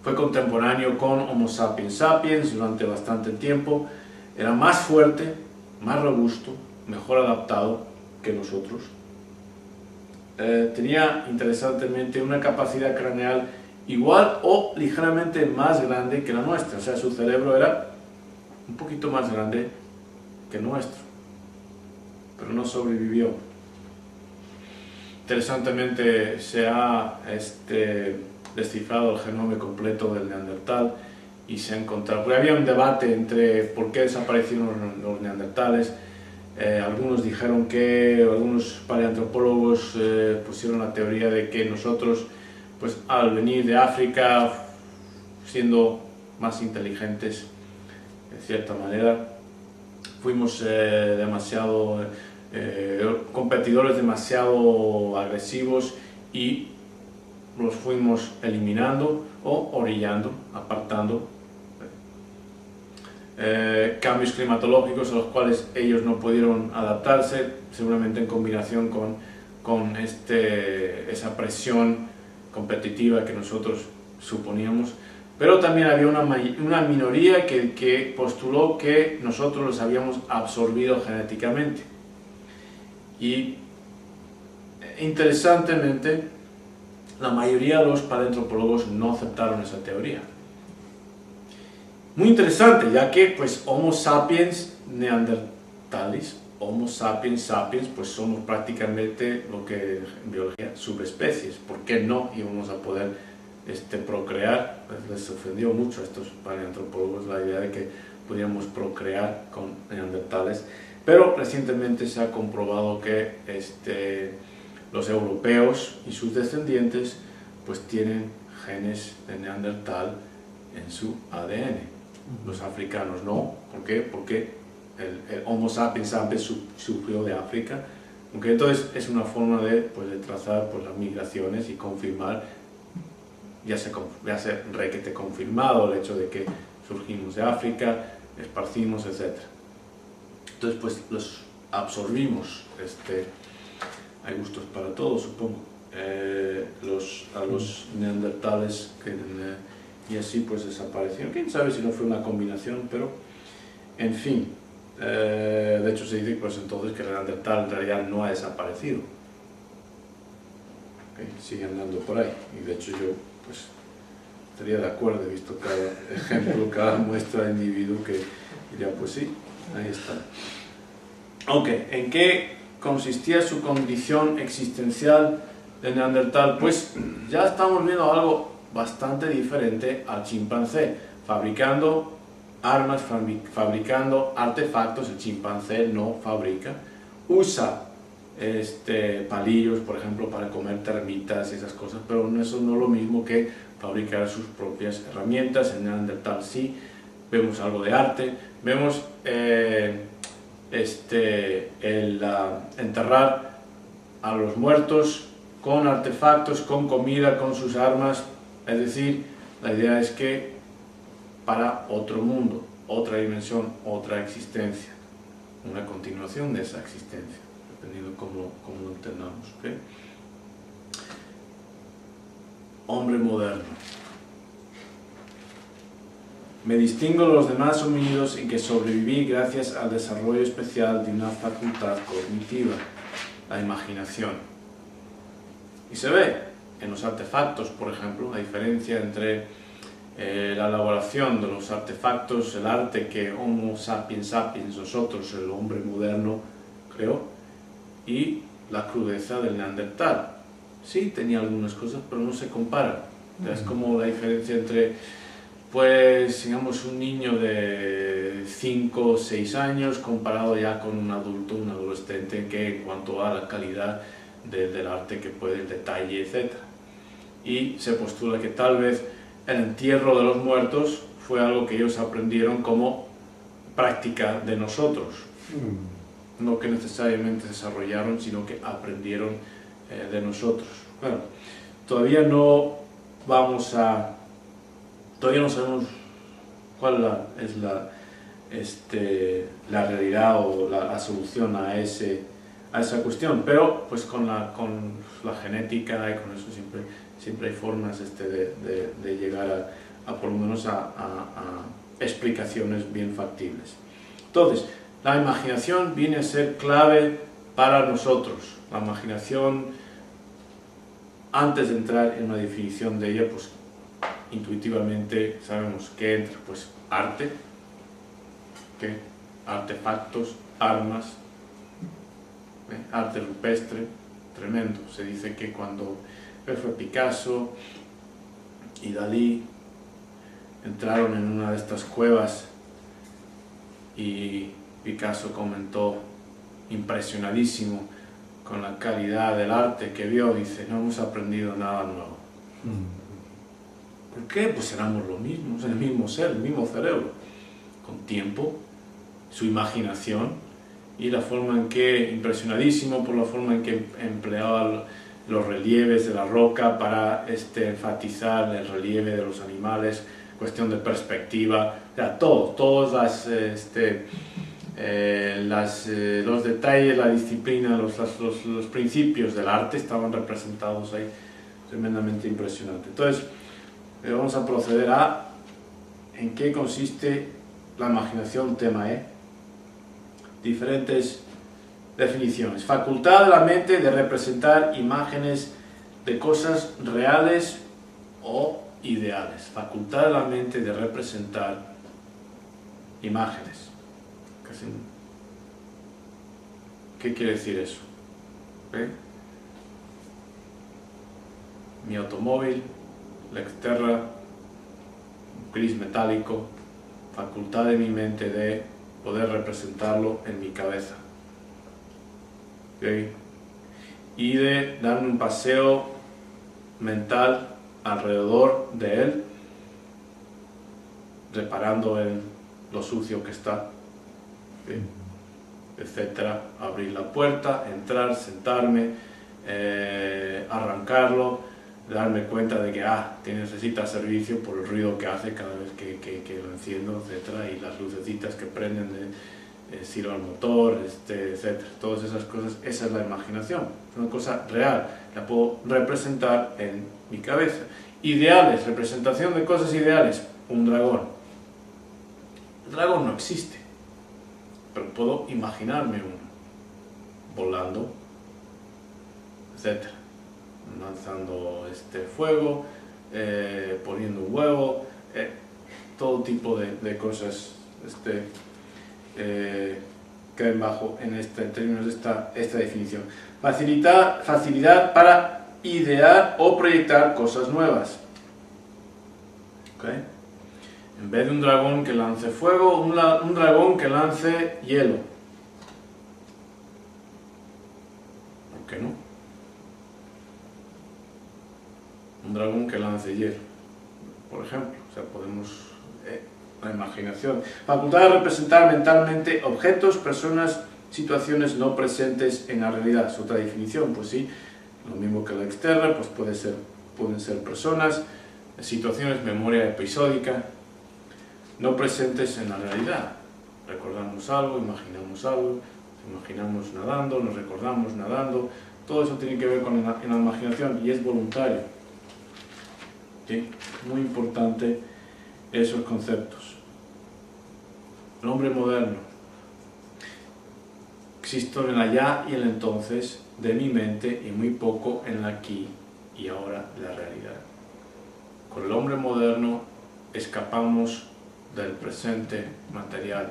Fue contemporáneo con Homo sapiens sapiens durante bastante tiempo, era más fuerte, más robusto, mejor adaptado que nosotros. Tenía interesantemente una capacidad craneal igual o ligeramente más grande que la nuestra, o sea, su cerebro era un poquito más grande que nuestro, pero no sobrevivió. Interesantemente se ha descifrado el genoma completo del neandertal y se ha encontrado, porque había un debate entre por qué desaparecieron los neandertales. Algunos dijeron que, algunos paleantropólogos pusieron la teoría de que nosotros, pues al venir de África, siendo más inteligentes, de cierta manera, fuimos competidores demasiado agresivos y los fuimos eliminando o orillando, apartando. cambios climatológicos a los cuales ellos no pudieron adaptarse, seguramente en combinación con esa presión competitiva que nosotros suponíamos. Pero también había una minoría que postuló que nosotros los habíamos absorbido genéticamente. Y interesantemente, la mayoría de los paleoantropólogos no aceptaron esa teoría. Muy interesante, ya que pues Homo sapiens neanderthalis, Homo sapiens sapiens, pues somos prácticamente lo que en biología subespecies. ¿Por qué no íbamos a poder procrear? Pues les ofendió mucho a estos paleoantropólogos la idea de que podíamos procrear con neandertales, pero recientemente se ha comprobado que los europeos y sus descendientes pues tienen genes de neandertal en su ADN. Los africanos no. ¿Por qué? Porque el Homo sapiens sapiens surgió de África. Okay, entonces es una forma de trazar las migraciones y confirmar, ya se requete confirmado el hecho de que surgimos de África, esparcimos, etc. Entonces pues los absorbimos, hay gustos para todos, supongo, a los neandertales y así pues desaparecieron. Quién sabe si no fue una combinación, pero en fin, de hecho se dice pues entonces que el neandertal en realidad no ha desaparecido, okay, sigue andando por ahí, y de hecho yo pues estaría de acuerdo, he visto cada ejemplo, cada muestra de individuo que diría pues sí, ahí está. Ok, ¿en qué consistía su condición existencial de neandertal? Pues ya estamos viendo algo bastante diferente al chimpancé, fabricando armas, fabricando artefactos. El chimpancé no fabrica, usa palillos, por ejemplo, para comer termitas y esas cosas, pero eso no es lo mismo que fabricar sus propias herramientas. En neandertal sí, vemos algo de arte, vemos enterrar a los muertos con artefactos, con comida, con sus armas. Es decir, la idea es que para otro mundo, otra dimensión, otra existencia, una continuación de esa existencia, dependiendo cómo lo entendamos. ¿Okay? Hombre moderno. Me distingo de los demás homínidos en que sobreviví gracias al desarrollo especial de una facultad cognitiva, la imaginación. Y se ve en los artefactos, por ejemplo, la diferencia entre la elaboración de los artefactos, el arte que Homo sapiens sapiens, nosotros, el hombre moderno, creó, y la crudeza del neandertal. Sí, tenía algunas cosas, pero no se comparan. Es como la diferencia entre, pues, digamos, un niño de 5 o 6 años comparado ya con un adulto, un adolescente, que en cuanto a la calidad del arte que puede, el detalle, etc. Y se postula que tal vez el entierro de los muertos fue algo que ellos aprendieron como práctica de nosotros. No que necesariamente desarrollaron, sino que aprendieron de nosotros. Bueno, todavía no sabemos cuál es la realidad o la solución a esa cuestión, pero pues con la genética y con eso siempre hay formas de llegar a por lo menos a explicaciones bien factibles. Entonces, la imaginación viene a ser clave para nosotros. La imaginación, antes de entrar en una definición de ella, pues intuitivamente sabemos que entra pues arte, ¿okay? Artefactos, armas, arte rupestre, tremendo. Se dice que cuando fue Picasso y Dalí entraron en una de estas cuevas y Picasso comentó, impresionadísimo con la calidad del arte que vio, dice, no hemos aprendido nada nuevo. ¿Por qué? Pues éramos lo mismo, el mismo ser, el mismo cerebro, con tiempo, su imaginación y la forma en que, impresionadísimo por la forma en que empleaba los relieves de la roca para enfatizar el relieve de los animales cuestión de perspectiva, o sea, todos los detalles, la disciplina, los principios del arte estaban representados ahí, tremendamente impresionante. Entonces, vamos a proceder a en qué consiste la imaginación, tema E. Diferentes definiciones. Facultad de la mente de representar imágenes de cosas reales o ideales. Facultad de la mente de representar imágenes. ¿Qué quiere decir eso? ¿Ve? Mi automóvil, Lexterra, gris metálico, facultad de mi mente de poder representarlo en mi cabeza. ¿Okay? Y de darme un paseo mental alrededor de él, reparando en lo sucio que está, ¿okay? Etcétera. Abrir la puerta, entrar, sentarme, arrancarlo, darme cuenta de que necesita servicio por el ruido que hace cada vez que lo enciendo, etcétera, y las lucecitas que prenden de sirva el motor, etcétera. Todas esas cosas, esa es la imaginación, es una cosa real, la puedo representar en mi cabeza. Ideales, representación de cosas ideales, un dragón. El dragón no existe, pero puedo imaginarme uno, volando, etcétera, lanzando fuego, poniendo un huevo, todo tipo de cosas caen bajo en términos de esta definición. Facilidad para idear o proyectar cosas nuevas. ¿Okay? En vez de un dragón que lance fuego, un dragón que lance hielo. ¿Por qué no? Un dragón que lance hielo, por ejemplo. O sea, podemos... la imaginación. Facultad de representar mentalmente objetos, personas, situaciones no presentes en la realidad. Es otra definición, pues sí, lo mismo que la externa, pues pueden ser personas, situaciones, memoria episódica, no presentes en la realidad. Recordamos algo, imaginamos nadando, nos recordamos nadando, todo eso tiene que ver con la imaginación y es voluntario. ¿Sí? Muy importante esos conceptos. El hombre moderno. Existo en el allá y el entonces de mi mente y muy poco en el aquí y ahora de la realidad. Con el hombre moderno escapamos del presente material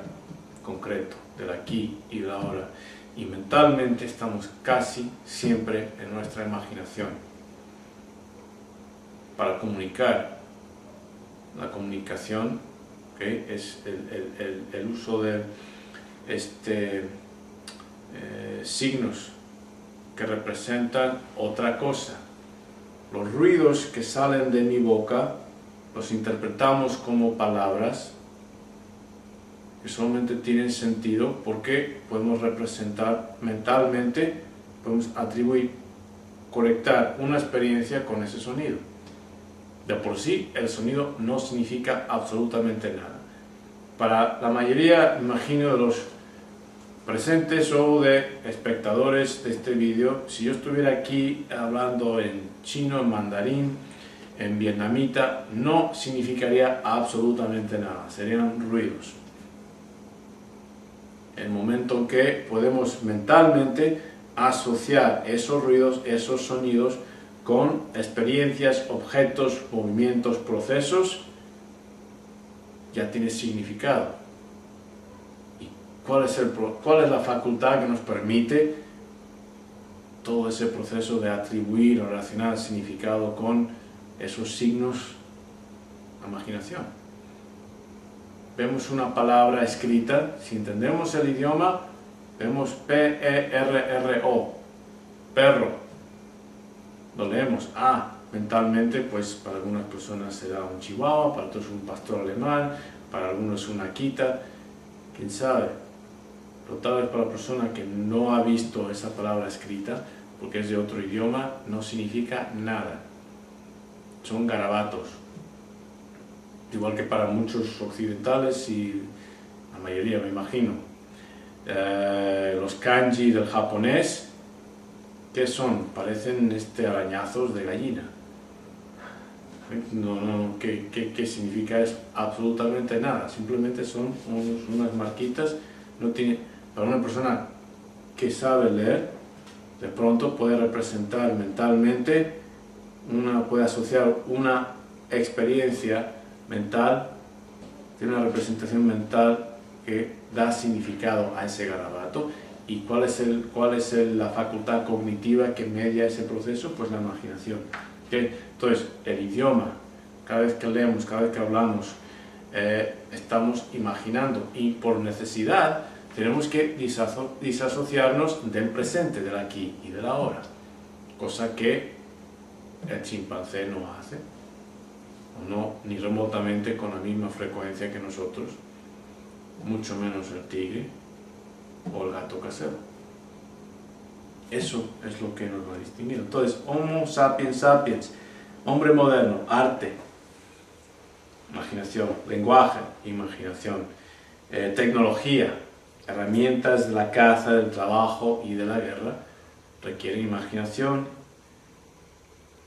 concreto, del aquí y del ahora, y mentalmente estamos casi siempre en nuestra imaginación. Para comunicar, la comunicación, ¿okay? Es el uso de signos que representan otra cosa. Los ruidos que salen de mi boca los interpretamos como palabras que solamente tienen sentido porque podemos representar mentalmente, podemos atribuir, conectar una experiencia con ese sonido. De por sí, el sonido no significa absolutamente nada. Para la mayoría, imagino, de los presentes o de espectadores de este vídeo, si yo estuviera aquí hablando en chino, en mandarín, en vietnamita, no significaría absolutamente nada, serían ruidos. El momento en que podemos mentalmente asociar esos ruidos, esos sonidos, con experiencias, objetos, movimientos, procesos, ya tiene significado. ¿Y cuál es la facultad que nos permite todo ese proceso de atribuir o relacionar significado con esos signos? La imaginación. Vemos una palabra escrita, si entendemos el idioma, vemos P-E-R-R-O, perro. Lo leemos, mentalmente, pues para algunas personas será un chihuahua, para otros un pastor alemán, para algunos una Akita, quién sabe. Pero tal vez para la persona que no ha visto esa palabra escrita, porque es de otro idioma, no significa nada. Son garabatos. igual que para muchos occidentales y la mayoría, me imagino. Los kanji del japonés, ¿qué son? Parecen arañazos de gallina. ¿Qué significa? Es absolutamente nada, simplemente son unas marquitas. No tiene, para una persona que sabe leer, de pronto puede representar mentalmente, puede asociar una experiencia mental, tiene una representación mental que da significado a ese garabato. ¿Y cuál es la facultad cognitiva que media ese proceso? Pues la imaginación. ¿Okay? Entonces, el idioma, cada vez que leemos, cada vez que hablamos, estamos imaginando, y por necesidad tenemos que disasociarnos del presente, del aquí y del ahora, cosa que el chimpancé no hace, o no ni remotamente con la misma frecuencia que nosotros, mucho menos el tigre o el gato casero. Eso es lo que nos va a distinguir. Entonces, Homo sapiens sapiens, hombre moderno, arte, imaginación, lenguaje, imaginación, tecnología, herramientas de la caza, del trabajo y de la guerra, requieren imaginación,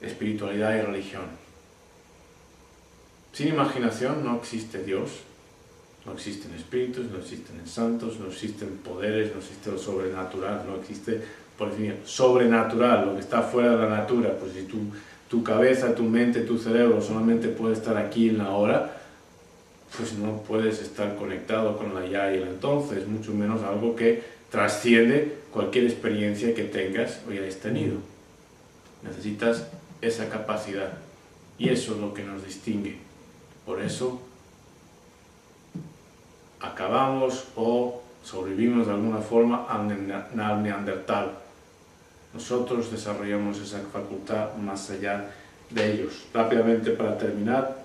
espiritualidad y religión. Sin imaginación no existe Dios, no existen espíritus, no existen santos, no existen poderes, no existe lo sobrenatural, no existe, por definir, sobrenatural, lo que está fuera de la natura. Pues si tu cabeza, tu mente, tu cerebro solamente puede estar aquí en la hora, pues no puedes estar conectado con la ya y el entonces, mucho menos algo que trasciende cualquier experiencia que tengas o hayas tenido. Necesitas esa capacidad, y eso es lo que nos distingue. Por eso acabamos o sobrevivimos de alguna forma al neandertal. Nosotros desarrollamos esa facultad más allá de ellos. Rápidamente, para terminar,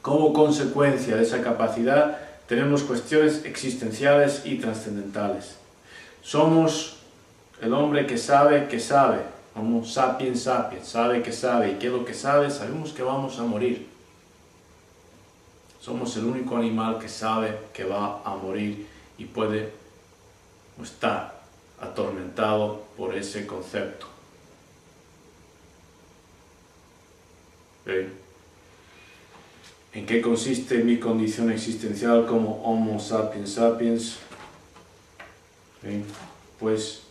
como consecuencia de esa capacidad tenemos cuestiones existenciales y trascendentales. Somos el hombre que sabe, Homo sapiens sapiens, sabe que sabe. ¿Y qué es lo que sabe? Sabemos que vamos a morir. Somos el único animal que sabe que va a morir y puede estar atormentado por ese concepto. ¿Okay? ¿En qué consiste mi condición existencial como Homo sapiens sapiens? ¿Okay? Pues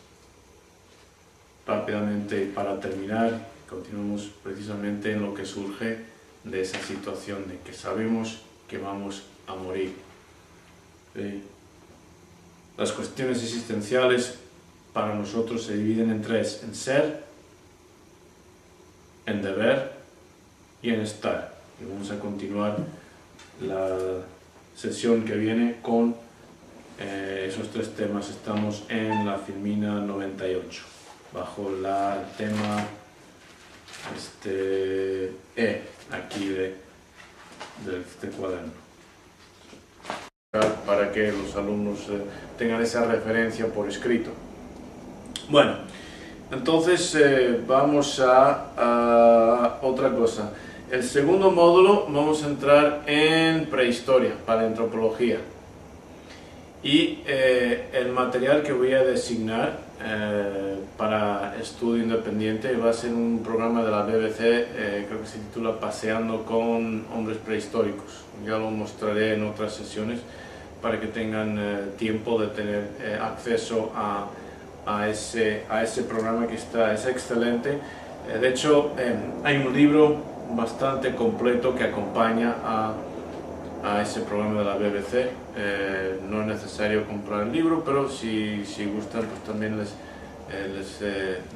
rápidamente, para terminar, continuamos precisamente en lo que surge de esa situación de que sabemos que vamos a morir. Las cuestiones existenciales para nosotros se dividen en tres: en ser, en deber y en estar. Y vamos a continuar la sesión que viene con esos tres temas. Estamos en la Filmina 98, bajo el tema aquí de este cuaderno, para que los alumnos tengan esa referencia por escrito. Bueno, entonces vamos a otra cosa. El segundo módulo vamos a entrar en prehistoria, paleoantropología, y el material que voy a designar para estudio independiente va a ser un programa de la BBC, creo que se titula Paseando con hombres prehistóricos. Ya lo mostraré en otras sesiones para que tengan tiempo de tener acceso a ese programa que es excelente. De hecho, hay un libro bastante completo que acompaña a ese programa de la BBC. No es necesario comprar el libro, pero si gustan, pues también les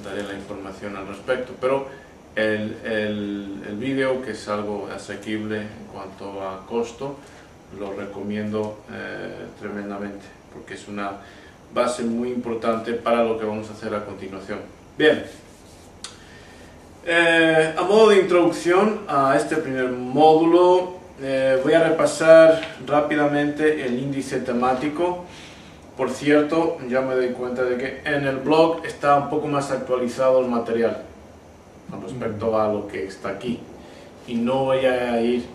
daré la información al respecto. Pero el vídeo, que es algo asequible en cuanto a costo, lo recomiendo tremendamente, porque es una base muy importante para lo que vamos a hacer a continuación. Bien, a modo de introducción a este primer módulo, voy a repasar rápidamente el índice temático. Por cierto, ya me doy cuenta de que en el blog está un poco más actualizado el material con respecto a lo que está aquí. y no voy a ir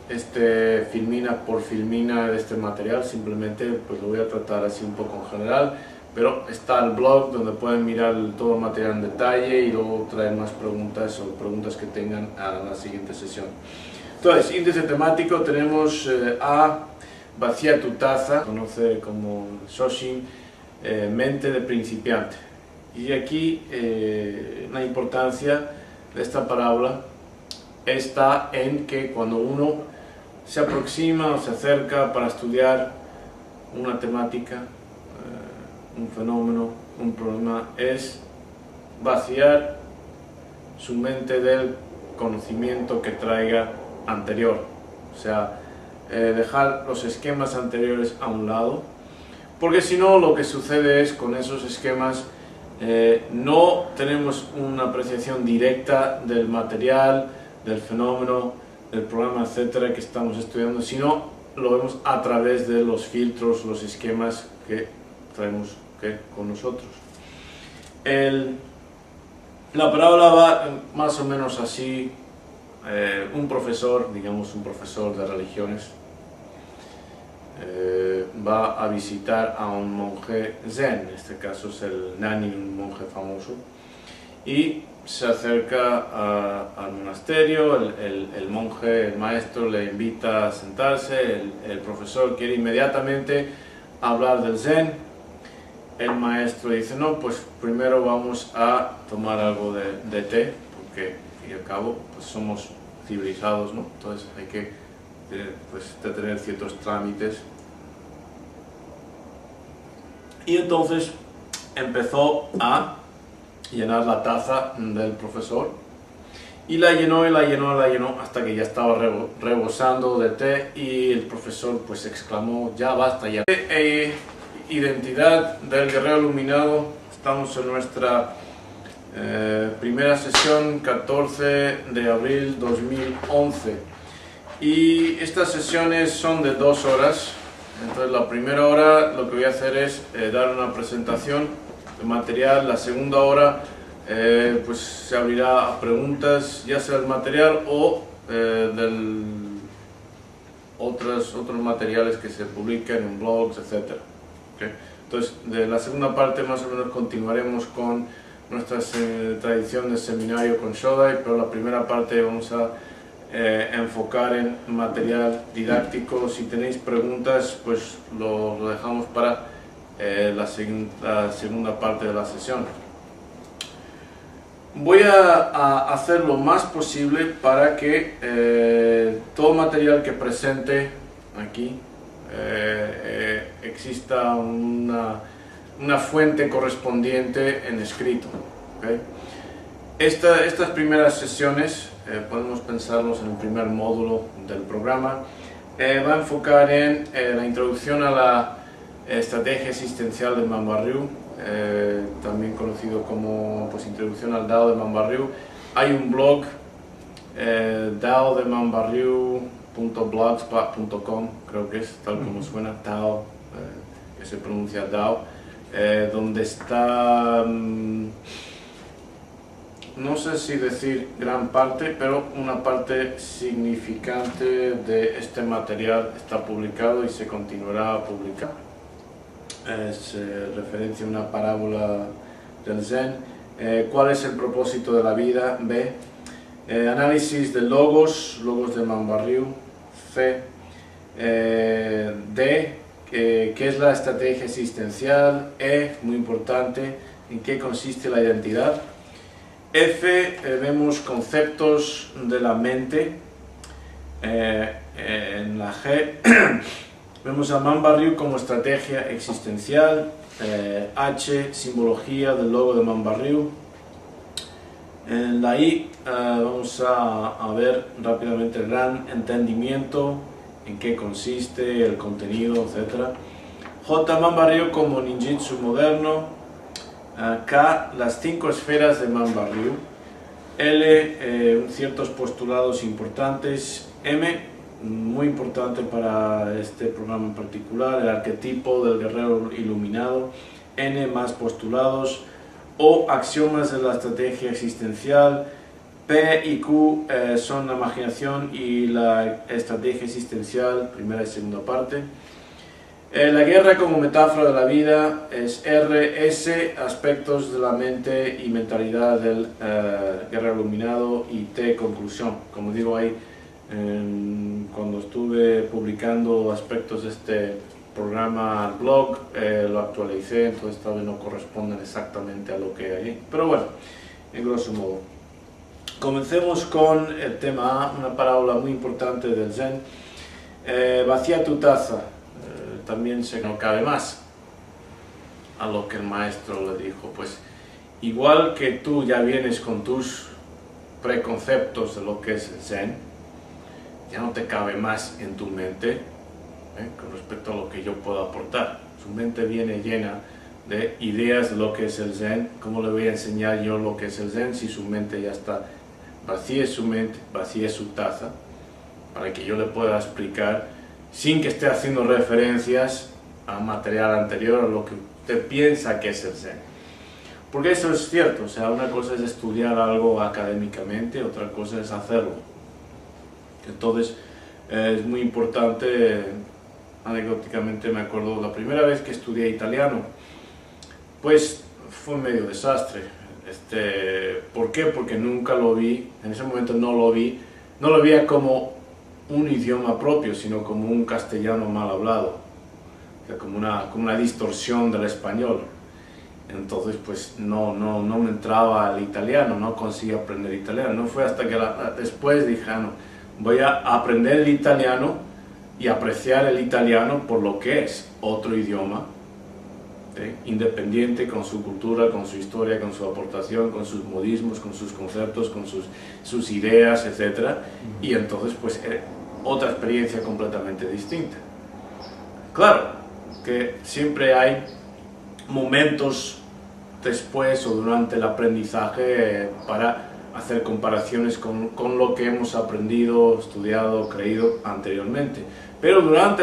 filmina por filmina de este material, simplemente pues lo voy a tratar así un poco en general, pero está el blog donde pueden mirar todo el material en detalle y luego traer más preguntas o preguntas que tengan a la siguiente sesión. Entonces, índice temático tenemos A, vacía tu taza, conoce como Shoshin, mente de principiante. Y aquí la importancia de esta parábola está en que cuando uno se aproxima o se acerca para estudiar una temática, un fenómeno, un problema, es vaciar su mente del conocimiento que traiga anterior, o sea, dejar los esquemas anteriores a un lado, porque si no lo que sucede es con esos esquemas no tenemos una apreciación directa del material, del fenómeno, del problema, etcétera, que estamos estudiando, sino lo vemos a través de los filtros, los esquemas que traemos con nosotros. La parábola va más o menos así. Un profesor, digamos un profesor de religiones, va a visitar a un monje zen, en este caso es el Nani, un monje famoso, y se acerca al monasterio, el monje, el maestro le invita a sentarse, el profesor quiere inmediatamente hablar del zen, el maestro dice no, pues primero vamos a tomar algo de té, porque al fin y al cabo pues somos civilizados, ¿no? Entonces hay que tener ciertos trámites. Y entonces empezó a llenar la taza del profesor y la llenó hasta que ya estaba rebosando de té, y el profesor pues exclamó ya basta ya. Identidad del guerrero iluminado, estamos en nuestra primera sesión, 14 de abril 2011, y estas sesiones son de 2 horas. Entonces la primera hora lo que voy a hacer es dar una presentación de material, la segunda hora pues se abrirá a preguntas, ya sea del material o otros materiales que se publican en blogs, etc. ¿Okay? Entonces de la segunda parte más o menos continuaremos con nuestra tradición de seminario con Shodai, pero la primera parte vamos a enfocar en material didáctico. Si tenéis preguntas pues lo dejamos para la segunda parte de la sesión. Voy a hacer lo más posible para que todo material que presente aquí exista una fuente correspondiente en escrito. ¿Okay? Estas primeras sesiones podemos pensarlos en el primer módulo del programa. Va a enfocar en la introducción a la estrategia existencial de Manbarryu, también conocido como pues, introducción al Dao de Manbarryu. Hay un blog, daodemanbarryu.blogspot.com, creo que es tal como suena, Dao, que se pronuncia Dao, donde está... no sé si decir gran parte, pero una parte significante de este material está publicado y se continuará a publicar. Es referencia a una parábola del Zen. ¿Cuál es el propósito de la vida? B. Análisis de logos de Manbarryu. C. D. ¿Qué es la estrategia existencial? E. Muy importante, ¿en qué consiste la identidad? F, vemos conceptos de la mente. En la G vemos a Manbarryu como estrategia existencial. H, simbología del logo de Manbarryu. En la I vamos a ver rápidamente el gran entendimiento, en qué consiste, el contenido, etc. J, Manbarryu como ninjitsu moderno. K, las 5 esferas de Manbarryu. L, ciertos postulados importantes. M, muy importante para este programa en particular, el arquetipo del guerrero iluminado. N, más postulados. O, axiomas de la estrategia existencial. P y Q son la imaginación y la estrategia existencial, primera y segunda parte. La guerra como metáfora de la vida es R, S, aspectos de la mente y mentalidad del guerrero iluminado, y T, conclusión. Como digo ahí, cuando estuve publicando aspectos de este programa al blog, lo actualicé, entonces tal vez no corresponden exactamente a lo que hay, pero bueno, en grosso modo. Comencemos con el tema A, una parábola muy importante del Zen. Vacía tu taza. También se no cabe más, a lo que el maestro le dijo, pues igual que tú ya vienes con tus preconceptos de lo que es el Zen, ya no te cabe más en tu mente con respecto a lo que yo puedo aportar. Su mente viene llena de ideas de lo que es el Zen. ¿Cómo le voy a enseñar yo lo que es el Zen si su mente ya está vacía? Su mente, vacía su taza, para que yo le pueda explicar sin que esté haciendo referencias a material anterior, a lo que usted piensa que es el Zen. Porque eso es cierto, o sea, una cosa es estudiar algo académicamente, otra cosa es hacerlo. Entonces, es muy importante, anecdóticamente me acuerdo, la primera vez que estudié italiano, pues fue un medio desastre. ¿Por qué? Porque nunca lo vi, en ese momento no lo veía como un idioma propio, sino como un castellano mal hablado, o sea, como una distorsión del español. Entonces pues no me entraba el italiano, no conseguí aprender italiano. No fue hasta que después dije, no, voy a aprender el italiano y apreciar el italiano por lo que es otro idioma, independiente, con su cultura, con su historia, con su aportación, con sus modismos, con sus conceptos, con sus ideas, etc. Y entonces pues otra experiencia completamente distinta. Claro que siempre hay momentos después o durante el aprendizaje para hacer comparaciones con lo que hemos aprendido, estudiado, creído anteriormente, pero durante